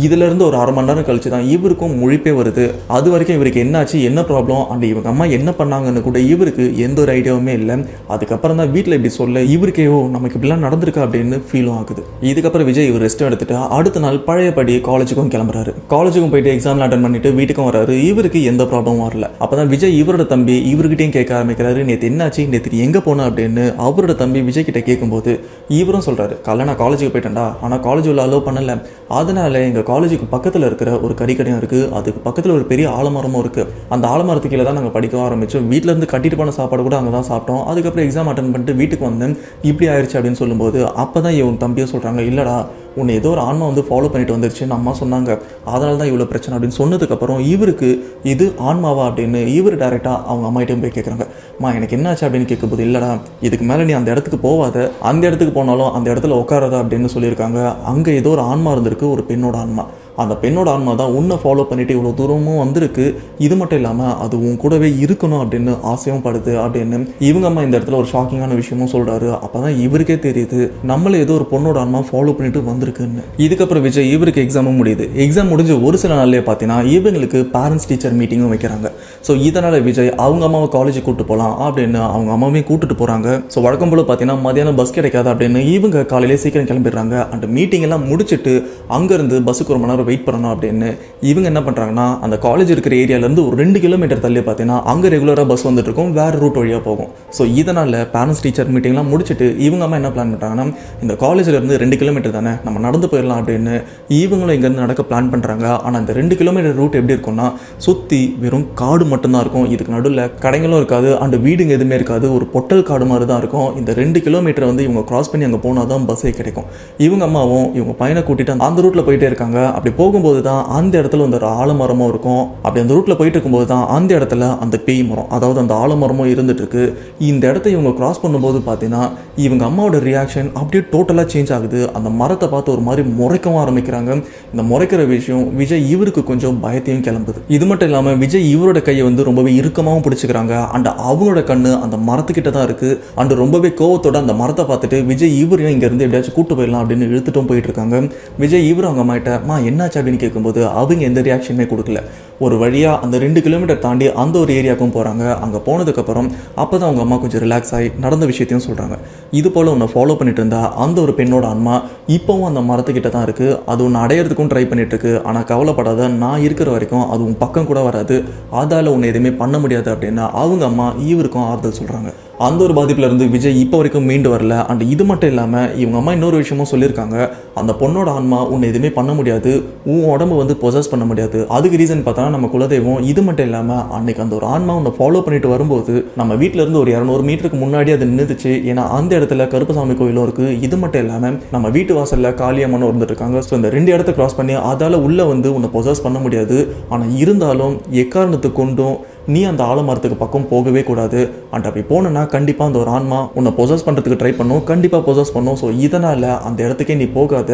இதுலேருந்து ஒரு 1/2 மணி நேரம் கழிச்சு தான் இவருக்கும் முழிப்பே வருது. அது வரைக்கும் இவருக்கு என்னாச்சு, என்ன ப்ராப்ளம் அண்ட் இவங்க அம்மா என்ன பண்ணாங்கன்னு கூட இவருக்கு எந்த ஒரு ஐடியாவுமே இல்லை. அதுக்கப்புறம் தான் வீட்டில் இப்படி சொல்ல இவருக்கேவோ நமக்கு இப்படிலாம் நடந்திருக்கா அப்படின்னு ஃபீலும் ஆகுது. இதுக்கப்புறம் விஜய் இவர் ரெஸ்ட் எடுத்துட்டு அடுத்த நாள் பழையபடி காலேஜுக்கும் கிளம்புறாரு. காலேஜுக்கும் போயிட்டு எக்ஸாம் அட்டன் பண்ணிட்டு வீட்டுக்கும் வராரு. இவருக்கு எந்த ப்ராப்ளமும் வரல. அப்பதான் விஜய் இவரோட தம்பி இவர்கிட்டையும் கேட்க ஆரம்பிக்கிறாரு, நேற்று என்னாச்சு, நேற்று எங்கே போன அப்படின்னு. அவரோட தம்பி விஜய் கிட்ட கேட்கும்போது இவரும் சொல்றாரு, காலைல நான் காலேஜுக்கு போயிட்டேன்டா, ஆனால் காலேஜ் உள்ள அலோவ் பண்ணல. அதனால எங்கள் காலேஜுக்கு பக்கத்தில் இருக்கிற ஒரு கறிக்கடையும் இருக்குது, அதுக்கு பக்கத்தில் ஒரு பெரிய ஆலமரமும் இருக்குது. அந்த ஆலமரத்துக்கு கீழே தான் நாங்கள் படிக்க ஆரம்பித்தோம். வீட்டிலேருந்து கட்டிட்டு போன சாப்பாடு கூட அங்கே தான் சாப்பிட்டோம். அதுக்கப்புறம் எக்ஸாம் அட்டன் பண்ணிட்டு வீட்டுக்கு வந்தேன், இப்படி ஆயிடுச்சு அப்படின்னு சொல்லும்போது அப்போ தான் இவங்க தம்பியை சொல்கிறாங்க, இல்லைடா உன்னை ஏதோ ஒரு ஆன்மா வந்து ஃபாலோ பண்ணிட்டு வந்துருச்சுன்னு அம்மா சொன்னாங்க, அதனால தான் இவ்வளோ பிரச்சனை அப்படின்னு சொன்னதுக்கப்புறம் இவருக்கு இது ஆன்மாவா அப்படின்னு இவர் டேரெக்டாக அவங்க அம்மாயிட்டையும் போய் கேட்குறாங்க. அம்மா எனக்கு என்னாச்சு அப்படின்னு கேட்கும்போது, இல்லைடா இதுக்கு மேலே நீ அந்த இடத்துக்கு போகாத, அந்த இடத்துக்கு போனாலும் அந்த இடத்துல உட்காராத அப்படின்னு சொல்லியிருக்காங்க. அங்கே ஏதோ ஒரு ஆன்மா இருந்திருக்கு, ஒரு பெண்ணோட ஆன்மா. அந்த பெண்ணோட ஆன்மா தான் உன்னை ஃபாலோ பண்ணிட்டு இவ்வளோ தூரமும் வந்திருக்கு. இது மட்டும் இல்லாமல் அது உன் கூடவே இருக்கணும் அப்படின்னு ஆசையும் படுது அப்படின்னு இவங்க அம்மா இந்த இடத்துல ஒரு ஷாக்கிங்கான விஷயமும் சொல்கிறாரு. அப்போ தான் இவருக்கே தெரியுது நம்மள ஏதோ ஒரு பொண்ணோட ஆன்மா ஃபாலோ பண்ணிட்டு வந்திருக்குன்னு. இதுக்கப்புறம் விஜய் இவருக்கு எக்ஸாமும் முடியுது. எக்ஸாம் முடிஞ்சு ஒரு சில நாள்லேயே பார்த்தீங்கன்னா இவங்களுக்கு பேரண்ட்ஸ் டீச்சர் மீட்டிங்கும் வைக்கிறாங்க. ஸோ இதனால் விஜய் அவங்க அம்மாவை காலேஜுக்கு கூப்பிட்டு போகலாம் அப்படின்னு அவங்க அம்மாவையும் கூப்பிட்டு போகிறாங்க. ஸோ வழக்கம் போல் பார்த்தீங்கன்னா மதியானம் பஸ் கிடைக்காது அப்படின்னு இவங்க காலையிலே சீக்கிரம் கிளம்பிடுறாங்க. அந்த மீட்டிங் எல்லாம் முடிச்சுட்டு அங்கேருந்து பஸ்ஸுக்கு ஒரு மணி நேரம் வெயிட் பண்ணணும் அப்படின்னு இவங்க என்ன பண்ணுறாங்கன்னா அந்த காலேஜ் இருக்கிற ஏரியாலேருந்து ஒரு 2 கிலோமீட்டர் தள்ளி பார்த்தீங்கன்னா அங்கே ரெகுலராக பஸ் வந்துட்டு இருக்கும், வேறு ரூட் வழியாக போகும். ஸோ இதனால் பேரண்ட்ஸ் டீச்சர் மீட்டிங்லாம் முடிச்சுட்டு இவங்க அம்மா என்ன பிளான் பண்ணுறாங்கன்னா, இந்த காலேஜிலேருந்து 2 கிலோமீட்டர் தானே நம்ம நடந்து போயிடலாம் அப்படின்னு இவங்களும் இங்கேருந்து நடக்க பிளான் பண்ணுறாங்க. ஆனால் இந்த 2 கிலோமீட்டர் ரூட் எப்படி இருக்கும்னா சுற்றி வெறும் காடு மட்டும்தான் இருக்கும். இதுக்கு நடுவில் கடைகளும் இருக்காது, அந்த வீடுங்க எதுவுமே இருக்காது, ஒரு பொட்டல் காடு மாதிரி தான் இருக்கும். இந்த 2 கிலோமீட்டர் வந்து இவங்க கிராஸ் பண்ணி அங்கே போனால் தான் பஸ்ஸே கிடைக்கும். இவங்க அம்மாவும் இவங்க பையனை கூட்டிட்டு அந்த ரூட்டில் போயிட்டே இருக்காங்க. அப்படி போகும்போது தான் அந்த இடத்துல வந்து ஒரு ஆலமரமும் இருக்கும். அப்படி அந்த ரூட்டில் போயிட்டு இருக்கும்போது தான் அந்த இடத்துல அந்த பேய் மரம், அதாவது அந்த ஆலமரமும் இருந்துட்டு இருக்கு. இந்த இடத்த இவங்க கிராஸ் பண்ணும்போது பார்த்தீங்கன்னா இவங்க அம்மாவோட ரியாக்ஷன் அப்படியே டோட்டலாக சேஞ்ச் ஆகுது. அந்த மரத்தை பார்த்து ஒரு மாதிரி முறைக்கவும் ஆரம்பிக்கிறாங்க. இந்த முறைக்கிற விஷயம் விஜய் இவருக்கு கொஞ்சம் பயத்தையும் கிளம்புது. இது மட்டும் இல்லாமல் விஜய் இவரோட கையை வந்து ரொம்பவே இறுக்கமாகவும் பிடிச்சிக்கிறாங்க. அண்ட் அவங்களோட கண்ணு அந்த மரத்துக்கிட்ட தான் இருக்கு. அண்ட் ரொம்பவே கோவத்தோட அந்த மரத்தை பார்த்துட்டு விஜய் இவரையும் இங்கேருந்து எப்படியாச்சும் கூட்டு போயிடலாம் அப்படின்னு இழுத்துட்டும் போயிட்டு இருக்காங்க. விஜய் இவர் அவங்க அம்மாட்ட என்னாச்சு அப்படின்னு கேட்கும்போது அவங்க எந்த ரியாக்ஷனுமே கொடுக்கல. ஒரு வழியாக அந்த 2 கிலோமீட்டர் தாண்டி அந்த ஒரு ஏரியாவுக்கும் போகிறாங்க. அங்கே போனதுக்கப்புறம் அப்போ தான் அவங்க அம்மா கொஞ்சம் ரிலாக்ஸ் ஆகி நடந்த விஷயத்தையும் சொல்கிறாங்க. இது போல் உன்னை ஃபாலோ பண்ணிட்டு இருந்தா அந்த ஒரு பெண்ணோட ஆன்மா இப்போவும் அந்த மரத்துக்கிட்ட தான் இருக்குது. அது ஒன்று அடையிறதுக்கும் ட்ரை பண்ணிட்டு இருக்கு. ஆனால் கவலைப்படாத, நான் இருக்கிற வரைக்கும் அது உன் பக்கம் கூட வராது, அதால் உன்னை எதுவுமே பண்ண முடியாது அப்படின்னு அவங்க அம்மா இவருக்கும் ஆறுதல் சொல்கிறாங்க. அந்த ஒரு பாதிப்புலேருந்து விஜய் இப்போ வரைக்கும் மீண்டு வரல. அண்ட் இது மட்டும் இல்லாமல் இவங்க அம்மா இன்னொரு விஷயமும் சொல்லியிருக்காங்க, அந்த பொண்ணோட ஆன்மா உன்னை எதுவுமே பண்ண முடியாது, உன் உடம்பு வந்து பொசஸ் பண்ண முடியாது. அதுக்கு ரீசன் பார்த்தா நம்ம குலதெய்வம். இது மட்டும் இல்லாமல் அன்னைக்கு அந்த ஒரு ஆன்மா உன்னை ஃபாலோ பண்ணிட்டு வரும்போது நம்ம வீட்டில் இருந்து ஒரு 200 மீட்டருக்கு முன்னாடி அது நின்றுச்சு. ஏன்னா அந்த இடத்துல கருப்பசாமி கோயிலும் இருக்குது. இது மட்டும் இல்லாமல் நம்ம வீட்டு வாசலில் காளியம்மனும் இருந்துட்டு இருக்காங்க. ஸோ இந்த 2 இடத்த கிராஸ் பண்ணி அதால் உள்ளே வந்து உன்னை பொசஸ் பண்ண முடியாது. ஆனால் இருந்தாலும் எக்காரணத்துக்கு கொண்டும் நீ அந்த ஆலமரத்துக்கு பக்கம் போகவே கூடாது. அண்ட் அப்படி போனேன்னா கண்டிப்பாக அந்த ஒரு ஆன்மா உன்னை பொசஸ் பண்ணுறதுக்கு ட்ரை பண்ணும், கண்டிப்பாக பொசஸ் பண்ணும். ஸோ இதனால் அந்த இடத்துக்கே நீ போகாத.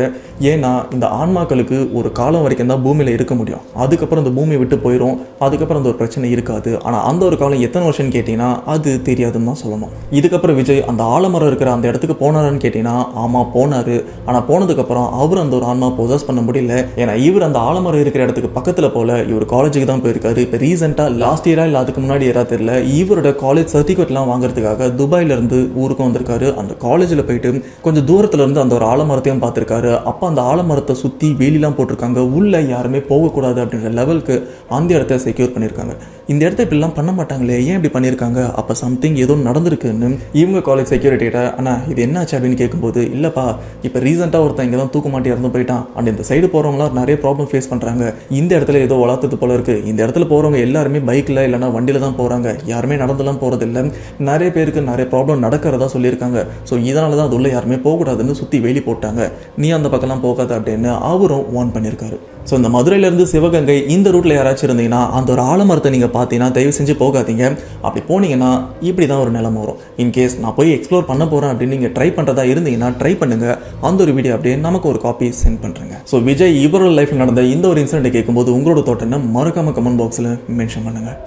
ஏன்னா இந்த ஆன்மாக்களுக்கு ஒரு காலம் வரைக்கும் தான் பூமியில் இருக்க முடியும். அதுக்கப்புறம் அந்த பூமியை விட்டு போயிடும். அதுக்கப்புறம் அந்த ஒரு பிரச்சனை இருக்காது. ஆனால் அந்த ஒரு காலம் எத்தனை வருஷம்னு கேட்டிங்கன்னா அது தெரியாதுன்னு தான் சொல்லணும். இதுக்கப்புறம் விஜய் அந்த ஆலமரம் இருக்கிற அந்த இடத்துக்கு போனாரான்னு கேட்டிங்கன்னா ஆமாம் போனார். ஆனால் போனதுக்கப்புறம் அவர் அந்த ஒரு ஆன்மா பொசஸ் பண்ண முடியல. ஏன்னா இவர் அந்த ஆலமரம் இருக்கிற இடத்துக்கு பக்கத்தில் போல இவர் காலேஜுக்கு தான் போயிருக்காரு. இப்போ ரீசெண்டாக லாஸ்ட் இயராக இல்லை அதுக்கு முன்னாடி யாராவது தெரியல, இவரோட காலேஜ் சர்டிஃபிகேட்லாம் வாங்குறதுக்காக துபாயிலேருந்து ஊருக்கும் வந்திருக்காரு. அந்த காலேஜில் போயிட்டு கொஞ்சம் தூரத்தில் இருந்து அந்த ஒரு ஆலமரத்தையும் பார்த்துருக்காரு. அப்போ அந்த ஆலமரத்தை சுற்றி வேலிலாம் போட்டிருக்காங்க, உள்ளே யாருமே போகக்கூடாது அப்படின்ற லெவலுக்கு அந்த இடத்த செக்யூர் பண்ணியிருக்காங்க. இந்த இடத்த இப்படிலாம் பண்ண மாட்டாங்களே, ஏன் இப்படி பண்ணியிருக்காங்க? அப்போ சம்திங் ஏதோ நடந்திருக்குன்னு இவங்க காலேஜ் செக்யூரிட்டிகிட்ட ஆனால் இது என்னாச்சு அப்படின்னு கேட்கும்போது, இல்லைப்பா இப்போ ரீசெண்டாக ஒருத்தன் இங்கே தான் தூக்க மாட்டி இறந்து போயிட்டான். அண்ட் இந்த சைடு போகிறவங்களாம் நிறைய ப்ராப்ளம் ஃபேஸ் பண்ணுறாங்க. இந்த இடத்துல ஏதோ வளர்த்தது போல இருக்குது. இந்த இடத்துல போகிறவங்க எல்லாருமே பைக்கில் இல்லைனா வண்டியில் தான் போகிறாங்க, யாருமே நடந்துலாம் போகிறதில்ல. நிறைய பேருக்கு நிறைய ப்ராப்ளம் நடக்கிறதா சொல்லியிருக்காங்க. ஸோ இதனால தான் அது உள்ள யாருமே போகக்கூடாதுன்னு சுற்றி வேலி போட்டாங்க, நீ அந்த பக்கம்லாம் போகாத அப்படின்னு அவரும் வார்ன் பண்ணியிருக்காரு. ஸோ இந்த மதுரையிலேருந்து சிவகங்கை இந்த ரூட்டில் யாராச்சும் இருந்தீங்கன்னா அந்த ஒரு ஆலமரத்தை நீங்கள் பார்த்தீங்கன்னா தயவு செஞ்சு போகாதீங்க. அப்படி போனீங்கன்னா இப்படி தான் ஒரு நிலைமை வரும். இன்கேஸ் நான் போய் எக்ஸ்ப்ளோர் பண்ண போகிறேன் அப்படின்னு நீங்கள் ட்ரை பண்ணுறதா இருந்தீங்கன்னா ட்ரை பண்ணுங்கள். அந்த ஒரு வீடியோ அப்படியே நமக்கு ஒரு காப்பி சென்ட் பண்ணுறேங்க. ஸோ விஜய் இவரோட லைஃப்பில் நடந்த இந்த ஒரு இன்சிடென்ட்டை கேட்கும்போது உங்களோட தோட்டத்தை மறக்காமல் கமெண்ட் பாக்ஸில் மென்ஷன் பண்ணுங்கள்.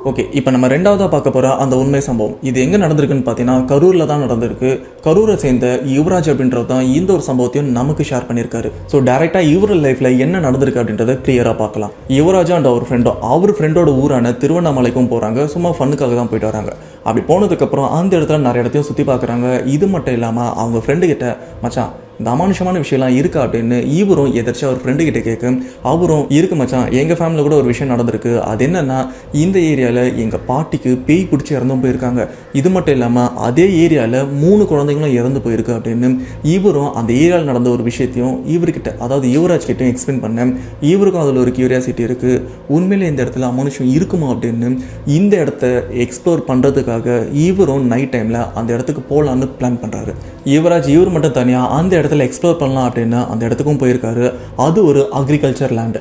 ஓகே, இப்போ நம்ம ரெண்டாவதாக பார்க்க போகிற அந்த உண்மை சம்பவம் இது எங்கே நடந்திருக்குன்னு பார்த்தீங்கன்னா கரூரில் தான் நடந்திருக்கு. கரூரை சேர்ந்த யுவராஜ் அப்படின்றது தான் இந்த ஒரு சம்பவத்தையும் நமக்கு ஷேர் பண்ணியிருக்காரு. ஸோ டேரெக்டாக இவரோட லைஃப்பில் என்ன நடந்திருக்கு அப்படின்றத கிளியராக பார்க்கலாம். யுவராஜா அண்ட் அவர் ஃப்ரெண்டோட ஊரான திருவண்ணாமலைக்கும் போகிறாங்க. சும்மா ஃபன்னுக்காக தான் போயிட்டு வராங்க. அப்படி போனதுக்கப்புறம் அந்த இடத்துல நிறைய இடத்தையும் சுற்றி பார்க்குறாங்க. இது மட்டும் இல்லாமல் அவங்க ஃப்ரெண்டுக்கிட்ட மச்சான் இந்த அமானுஷமான விஷயம்லாம் இருக்கா அப்படின்னு இவரும் எதாச்சும் அவர் ஃப்ரெண்டுக்கிட்ட கேட்க அவரும் இருக்கு மச்சான், எங்கள் ஃபேமிலியில் கூட ஒரு விஷயம் நடந்திருக்கு. அது என்னன்னா இந்த ஏரியாவில் எங்கள் பாட்டிக்கு பேய் பிடிச்சி இறந்தும் போயிருக்காங்க. இது மட்டும் இல்லாமல் அதே ஏரியாவில் 3 குழந்தைங்களும் இறந்து போயிருக்கு அப்படின்னு இவரும் அந்த ஏரியாவில் நடந்த ஒரு விஷயத்தையும் இவர்கிட்ட, அதாவது யுவராஜ் கிட்டையும் எக்ஸ்பிளைன் பண்ண இவருக்கும் அதில் ஒரு கியூரியாசிட்டி இருக்குது. உண்மையிலே இந்த இடத்துல அமானுஷம் இருக்குமா அப்படின்னு இந்த இடத்த எக்ஸ்ப்ளோர் பண்ணுறதுக்காக இவரும் நைட் டைமில் அந்த இடத்துக்கு போகலான்னு பிளான் பண்ணுறாரு. யுவராஜ் இவர் மட்டும் தனியாக அந்த இடத்துல எக்ஸ்ப்ளோர் பண்ணலாம் அப்படின்னு அந்த இடத்துக்கும் போயிருக்காரு. அது ஒரு அக்ரிகல்ச்சர் லேண்ட்.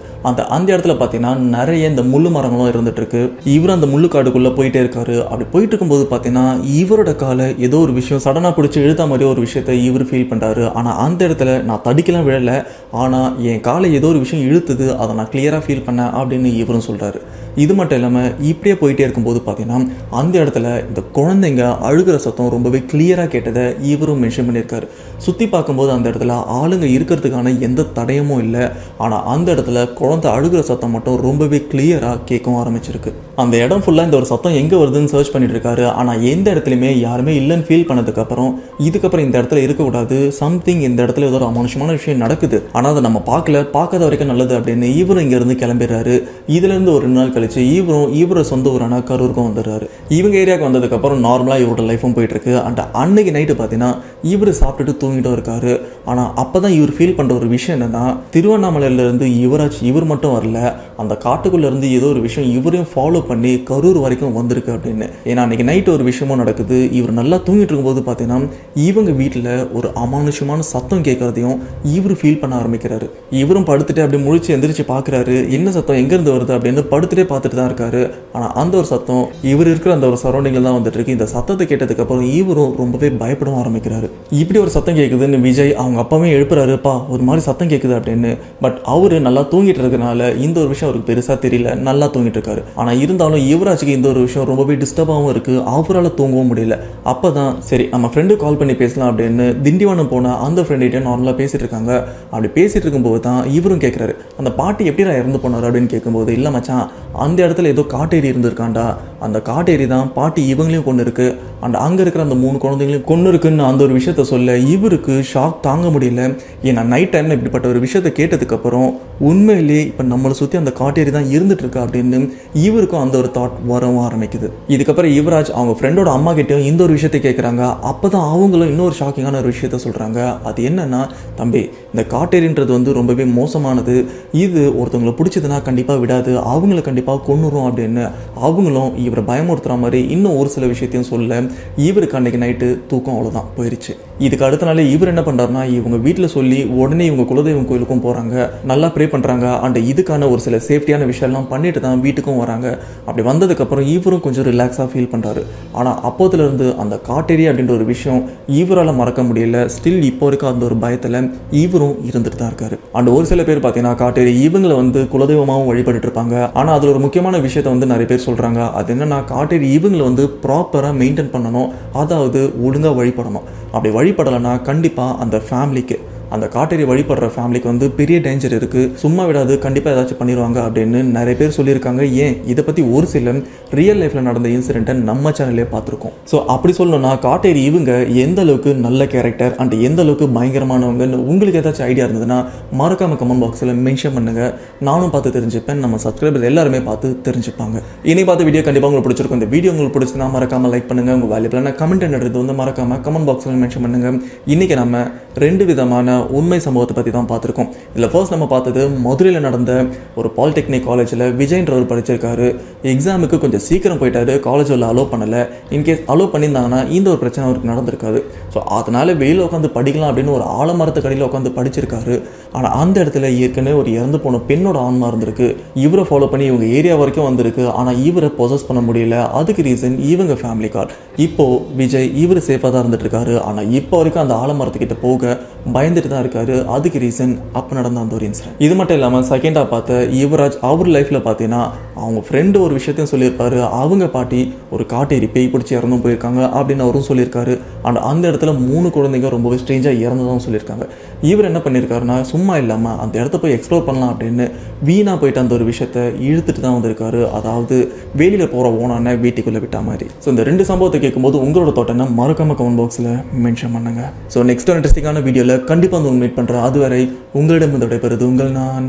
அந்த இடத்துல பார்த்தீங்கன்னா நிறைய இந்த முள்ளு மரங்களும் இருந்துட்டு இருக்கு. இவர் அந்த முள்ளு காடுக்குள்ளே போயிட்டே இருக்காரு. அப்படி போயிட்டு இருக்கும்போது பார்த்தீங்கன்னா இவரோட காலை ஏதோ ஒரு விஷயம் சடனாக பிடிச்சி இழுத்த மாதிரி ஒரு விஷயத்தை இவர் ஃபீல் பண்ணுறாரு. ஆனால் அந்த இடத்துல நான் தடிக்கலாம் விழலை, ஆனால் என் காலை ஏதோ ஒரு விஷயம் இழுத்துது, அதை நான் கிளியராக ஃபீல் பண்ணேன் அப்படின்னு இவரும் சொல்கிறாரு. இது மட்டும் இல்லாமல் இப்படியே போயிட்டே இருக்கும்போது பார்த்தீங்கன்னா அந்த இடத்துல இந்த குழந்தைங்க அழுகிற சத்தம் ரொம்பவே கிளியராக கேட்டதை இவரும் மென்ஷன் பண்ணியிருக்காரு. சுற்றி பார்க்கும்போது அந்த இடத்துல ஆளுங்க இருக்கிறதுக்கான எந்த தடயமும் இல்லை. ஆனால் அந்த இடத்துல குழந்தை அழுகிற சத்தம் மட்டும் ரொம்பவே கிளியராக கேட்கவும் ஆரம்பிச்சிருக்கு. அந்த இடம் ஃபுல்லாக இந்த ஒரு சத்தம் எங்கே வருதுன்னு சர்ச் பண்ணிட்டு இருக்காரு. ஆனால் எந்த இடத்துலையுமே யாருமே இல்லைன்னு ஃபீல் பண்ணதுக்கப்புறம் இதுக்கப்புறம் இந்த இடத்துல இருக்கக்கூடாது, சம்திங் இந்த இடத்துல ஏதோ ஒரு அமானுஷமான விஷயம் நடக்குது, ஆனால் அதை நம்ம பார்க்காத வரைக்கும் நல்லது அப்படின்னு இவரும் இங்கேருந்து கிளம்பிடுறாரு. இதுலேருந்து ஒரு 2 நாள் கழிச்சு இவரோட சொந்த ஊரான கரூருக்கும் வந்துடுறாரு. இவங்க ஏரியாவுக்கு வந்ததுக்கப்புறம் நார்மலாக இவரோட லைஃபும் போயிட்டு இருக்கு. அண்ட் அன்னைக்கு நைட்டு பார்த்தீங்கன்னா இவர் சாப்பிட்டுட்டு தூங்கிட்டும் இருக்காரு. ஆனால் அப்போ தான் இவர் ஃபீல் பண்ணுற ஒரு விஷயம் என்னன்னா, திருவண்ணாமலையிலேருந்து இவர் மட்டும் வரல, அந்த காட்டுக்குள்ளேருந்து ஏதோ ஒரு விஷயம் இவரையும் ஃபாலோ பண்ணி கரூர் வரைக்கும் வந்திருக்கு அப்படின்னு. ஏன்னா அன்றைக்கி நைட்டு ஒரு விஷயமும் நடக்குது. இவர் நல்லா தூங்கிட்டு இருக்கும்போது பார்த்தீங்கன்னா இவங்க வீட்டில் ஒரு அமானுஷமான சத்தம் கேட்குறதையும் இவர் ஃபீல் பண்ண ஆரம்பிக்கிறாரு. இவரும் படுத்துட்டு அப்படியே முழிச்சு எந்திரிச்சு பார்க்குறாரு, என்ன சத்தம் எங்கேருந்து வருது அப்படின்னு படுத்துட்டே பார்த்துட்டு தான் இருக்காரு. ஆனால் அந்த ஒரு சத்தம் இவர் இருக்கிற அந்த ஒரு சரௌண்டிங்கில் தான் வந்துட்டு இருக்கு. இந்த சத்தத்தை கேட்டதுக்கப்புறம் இவரும் ரொம்பவே பயப்படவும் ஆரம்பிக்கிறாரு. இப்படி ஒரு சத்தம் கேட்குதுன்னு விஜய் அவங்க அப்பாவே எழுப்புறாருப்பா ஒரு மாதிரி சத்தம் கேட்குது அப்படின்னு. பட் அவரு நல்லா தூங்கிட்டு இருக்கனால இந்த ஒரு விஷயம் அவருக்கு பெருசாக தெரியல, நல்லா தூங்கிட்டு இருக்காரு. ஆனால் இருந்தாலும் யுவராஜுக்கு இந்த ஒரு விஷயம் ரொம்பவே டிஸ்டர்பாகவும் இருக்குது, அவரால் தூங்கவும் முடியல. அப்போ தான் சரி நம்ம ஃப்ரெண்டு கால் பண்ணி பேசலாம் அப்படின்னு திண்டிவனம் போன அந்த ஃப்ரெண்டுகிட்ட நார்மலாக பேசிகிட்டு இருக்காங்க. அப்படி பேசிகிட்டு இருக்கும்போது தான் இவரும் கேட்குறாரு, அந்த பாட்டி எப்படிடா இறந்து போனார் அப்படின்னு கேட்கும்போது, இல்லை மச்சான் அந்த இடத்துல ஏதோ காட்டேரி இருந்திருக்காண்டா, அந்த காட்டேரி தான் பாட்டி இவங்களையும் கொண்டு இருக்கு, அண்ட் அங்கே இருக்கிற அந்த 3 குழந்தைங்களையும் கொண்டு இருக்குன்னு அந்த ஒரு விஷயத்த சொல்ல இவருக்கு ஷாக் தாங்க முடியல. ஏன்னா நைட் டைமில் இப்படிப்பட்ட ஒரு விஷயத்த கேட்டதுக்கப்புறம் உண்மையிலேயே இப்போ நம்மளை சுற்றி அந்த காட்டேரி தான் இருந்துட்டு இருக்கா அப்படின்னு இவருக்கும் அந்த ஒரு தாட் வரவும் ஆரம்பிக்குது. இதுக்கப்புறம் யுவராஜ் அவங்க ஃப்ரெண்டோட அம்மா கிட்டேயும் இந்த ஒரு விஷயத்தை கேட்குறாங்க. அப்போ தான் அவங்களும் இன்னொரு ஷாக்கிங்கான ஒரு விஷயத்த சொல்கிறாங்க. அது என்னன்னா, தம்பி இந்த காட்டேரின்றது வந்து ரொம்பவே மோசமானது, இது ஒருத்தவங்களை பிடிச்சதுன்னா கண்டிப்பாக விடாது, அவங்கள கண்டிப்பாக கொன்னுரும் அப்படின்னு அவங்களும் இவரை பயமுறுத்துற மாதிரி இன்னும் ஒரு சில விஷயத்தையும் சொல்ல இவருக்கு அன்றைக்கி நைட்டு தூக்கம் அவ்வளோதான் போயிடுச்சு. இதுக்கு அடுத்த நாள் இவர் என்ன பண்ணுறாருனா, இவங்க வீட்டில் சொல்லி உடனே இவங்க குலதெய்வம் கோயிலுக்கும் போகிறாங்க, நல்லா ப்ரே பண்ணுறாங்க. அண்ட் இதுக்கான ஒரு சில சேஃப்டியான விஷயம்லாம் பண்ணிட்டு தான் வீட்டுக்கும் வராங்க. அப்படி வந்ததுக்கப்புறம் இவரும் கொஞ்சம் ரிலாக்ஸாக ஃபீல் பண்ணுறாரு. ஆனால் அப்போதுலேருந்து அந்த காட்டேரி அப்படின்ற ஒரு விஷயம் இவரால் மறக்க முடியல. ஸ்டில் இப்போ இருக்க அந்த ஒரு பயத்தில் இவரும் இருந்துட்டு தான் இருக்காரு. அண்ட் ஒரு சில பேர் பார்த்தீங்கன்னா காட்டேரி இவங்களை வந்து குலதெய்வமாகவும் வழிபட்டு இருப்பாங்க. ஆனால் அதில் ஒரு முக்கியமான விஷயத்தை வந்து நிறைய பேர் சொல்கிறாங்க. அது என்னன்னா, காட்டேரி இவங்களை வந்து ப்ராப்பராக மெயின்டைன் பண்ணணும், அதாவது ஒழுங்காக வழிபடணும். அப்படி வழிபடலைன்னா கண்டிப்பாக அந்த ஃபேமிலிக்கு, அந்த காட்டேரி வழிபடுற ஃபேமிலிக்கு வந்து பெரிய டேஞ்சர் இருக்குது, சும்மா விடாது, கண்டிப்பாக ஏதாச்சும் பண்ணிடுவாங்க அப்படின்னு நிறைய பேர் சொல்லியிருக்காங்க. ஏன் இதை பற்றி ஒரு சில ரியல் லைஃப்பில் நடந்த இன்சிடென்ட்டை நம்ம சேனல்லே பார்த்துருக்கோம். ஸோ அப்படி சொல்லணும்னா காட்டேரி இவங்க எந்த அளவுக்கு நல்ல கேரக்டர் அண்ட் எந்த அளவுக்கு பயங்கரமானவங்கன்னு உங்களுக்கு ஏதாச்சும் ஐடியா இருந்ததுன்னா மறக்காம கமெண்ட் பாக்ஸில் மென்ஷன் பண்ணுங்கள். நானும் பார்த்து தெரிஞ்சுப்பேன், நம்ம சப்ஸ்கிரைபர் எல்லாருமே பார்த்து தெரிஞ்சுப்பாங்க. இனி பார்த்த வீடியோ கண்டிப்பாக உங்களுக்கு பிடிச்சிருக்கும். இந்த வீடியோ உங்களுக்கு பிடிச்சினா மறக்காம லைக் பண்ணுங்கள். உங்கள் வேல்யூபிளான கமெண்ட் என்னது வந்து மறக்காம கமெண்ட் பாக்ஸில் மென்ஷன் பண்ணுங்கள். இன்றைக்கி நம்ம 2 விதமான உண்மை சம்பவத்தை பற்றி தான் பார்த்துருக்கோம். இதில் ஃபர்ஸ்ட் நம்ம பார்த்தது மதுரையில் நடந்த ஒரு பாலிடெக்னிக் காலேஜில் விஜய்ன்றவர் படிச்சிருக்காரு. எக்ஸாமுக்கு கொஞ்சம் சீக்கிரம் போயிட்டாரு, காலேஜில் அலோவ் பண்ணலை. இன்கேஸ் அலோவ் பண்ணியிருந்தாங்கன்னா இந்த ஒரு பிரச்சனை அவருக்கு நடந்திருக்காது. ஸோ அதனால் வெளியில் உட்காந்து படிக்கலாம் அப்படின்னு ஒரு ஆலமரத்து கடையில் உட்காந்து படிச்சிருக்காரு. ஆனால் அந்த இடத்துல ஏற்கனவே ஒரு இறந்து போன பெண்ணோட ஆன்மா இருந்திருக்கு. இவரை ஃபாலோ பண்ணி இவங்க ஏரியா வரைக்கும் வந்திருக்கு. ஆனால் இவரை பொசஸ் பண்ண முடியல. அதுக்கு ரீசன் இவங்க ஃபேமிலி கார். இப்போது விஜய் இவர் சேஃபாக தான் இருந்துட்டு இருக்காரு. ஆனால் இப்போ வரைக்கும் அந்த ஆலமரத்துக்கிட்ட போக பயந்துட்டு தான் இருக்காரு. அதுக்கு ரீசன் அப்போ நடந்த அந்த ஒரு இன்சிடென்ட். இது மட்டும் இல்லாமல் செகண்டாக பார்த்த யுவராஜ் அவர் லைஃப்பில் பார்த்தீங்கன்னா அவங்க ஃப்ரெண்டு ஒரு விஷயத்தையும் சொல்லியிருப்பாரு. அவங்க பாட்டி ஒரு காட்டேரி பேய் பிடிச்சி இறந்தும் போயிருக்காங்க அப்படின்னு அவரும் சொல்லியிருக்காரு. அண்ட் அந்த இடத்துல 3 குழந்தைங்க ரொம்பவே ஸ்ட்ரேஞ்சாக இறந்ததும் சொல்லியிருக்காங்க. இவர் என்ன பண்ணியிருக்காருன்னா, சும்மா இல்லாமல் அந்த இடத்த போய் எக்ஸ்ப்ளோர் பண்ணலாம் அப்படின்னு வீணாக போயிட்டு அந்த ஒரு விஷயத்தை இழுத்துட்டு தான் வந்திருக்காரு. அதாவது வெளியில் போகிற ஓனான வீட்டுக்குள்ளே விட்டா மாதிரி. ஸோ இந்த 2 சம்பவத்தை கேட்கும்போது உங்களோட தோட்டனை மறக்காம கமெண்ட் பாக்ஸில் மென்ஷன் பண்ணுங்கள். ஸோ நெக்ஸ்ட் இன்ட்ரெஸ்டிங்கான வீடியோவில் கண்டிப்பாக வந்து மீட் பண்ணுறேன். அதுவரை உங்களிடம் விடைபெறுவது உங்கள் நான்.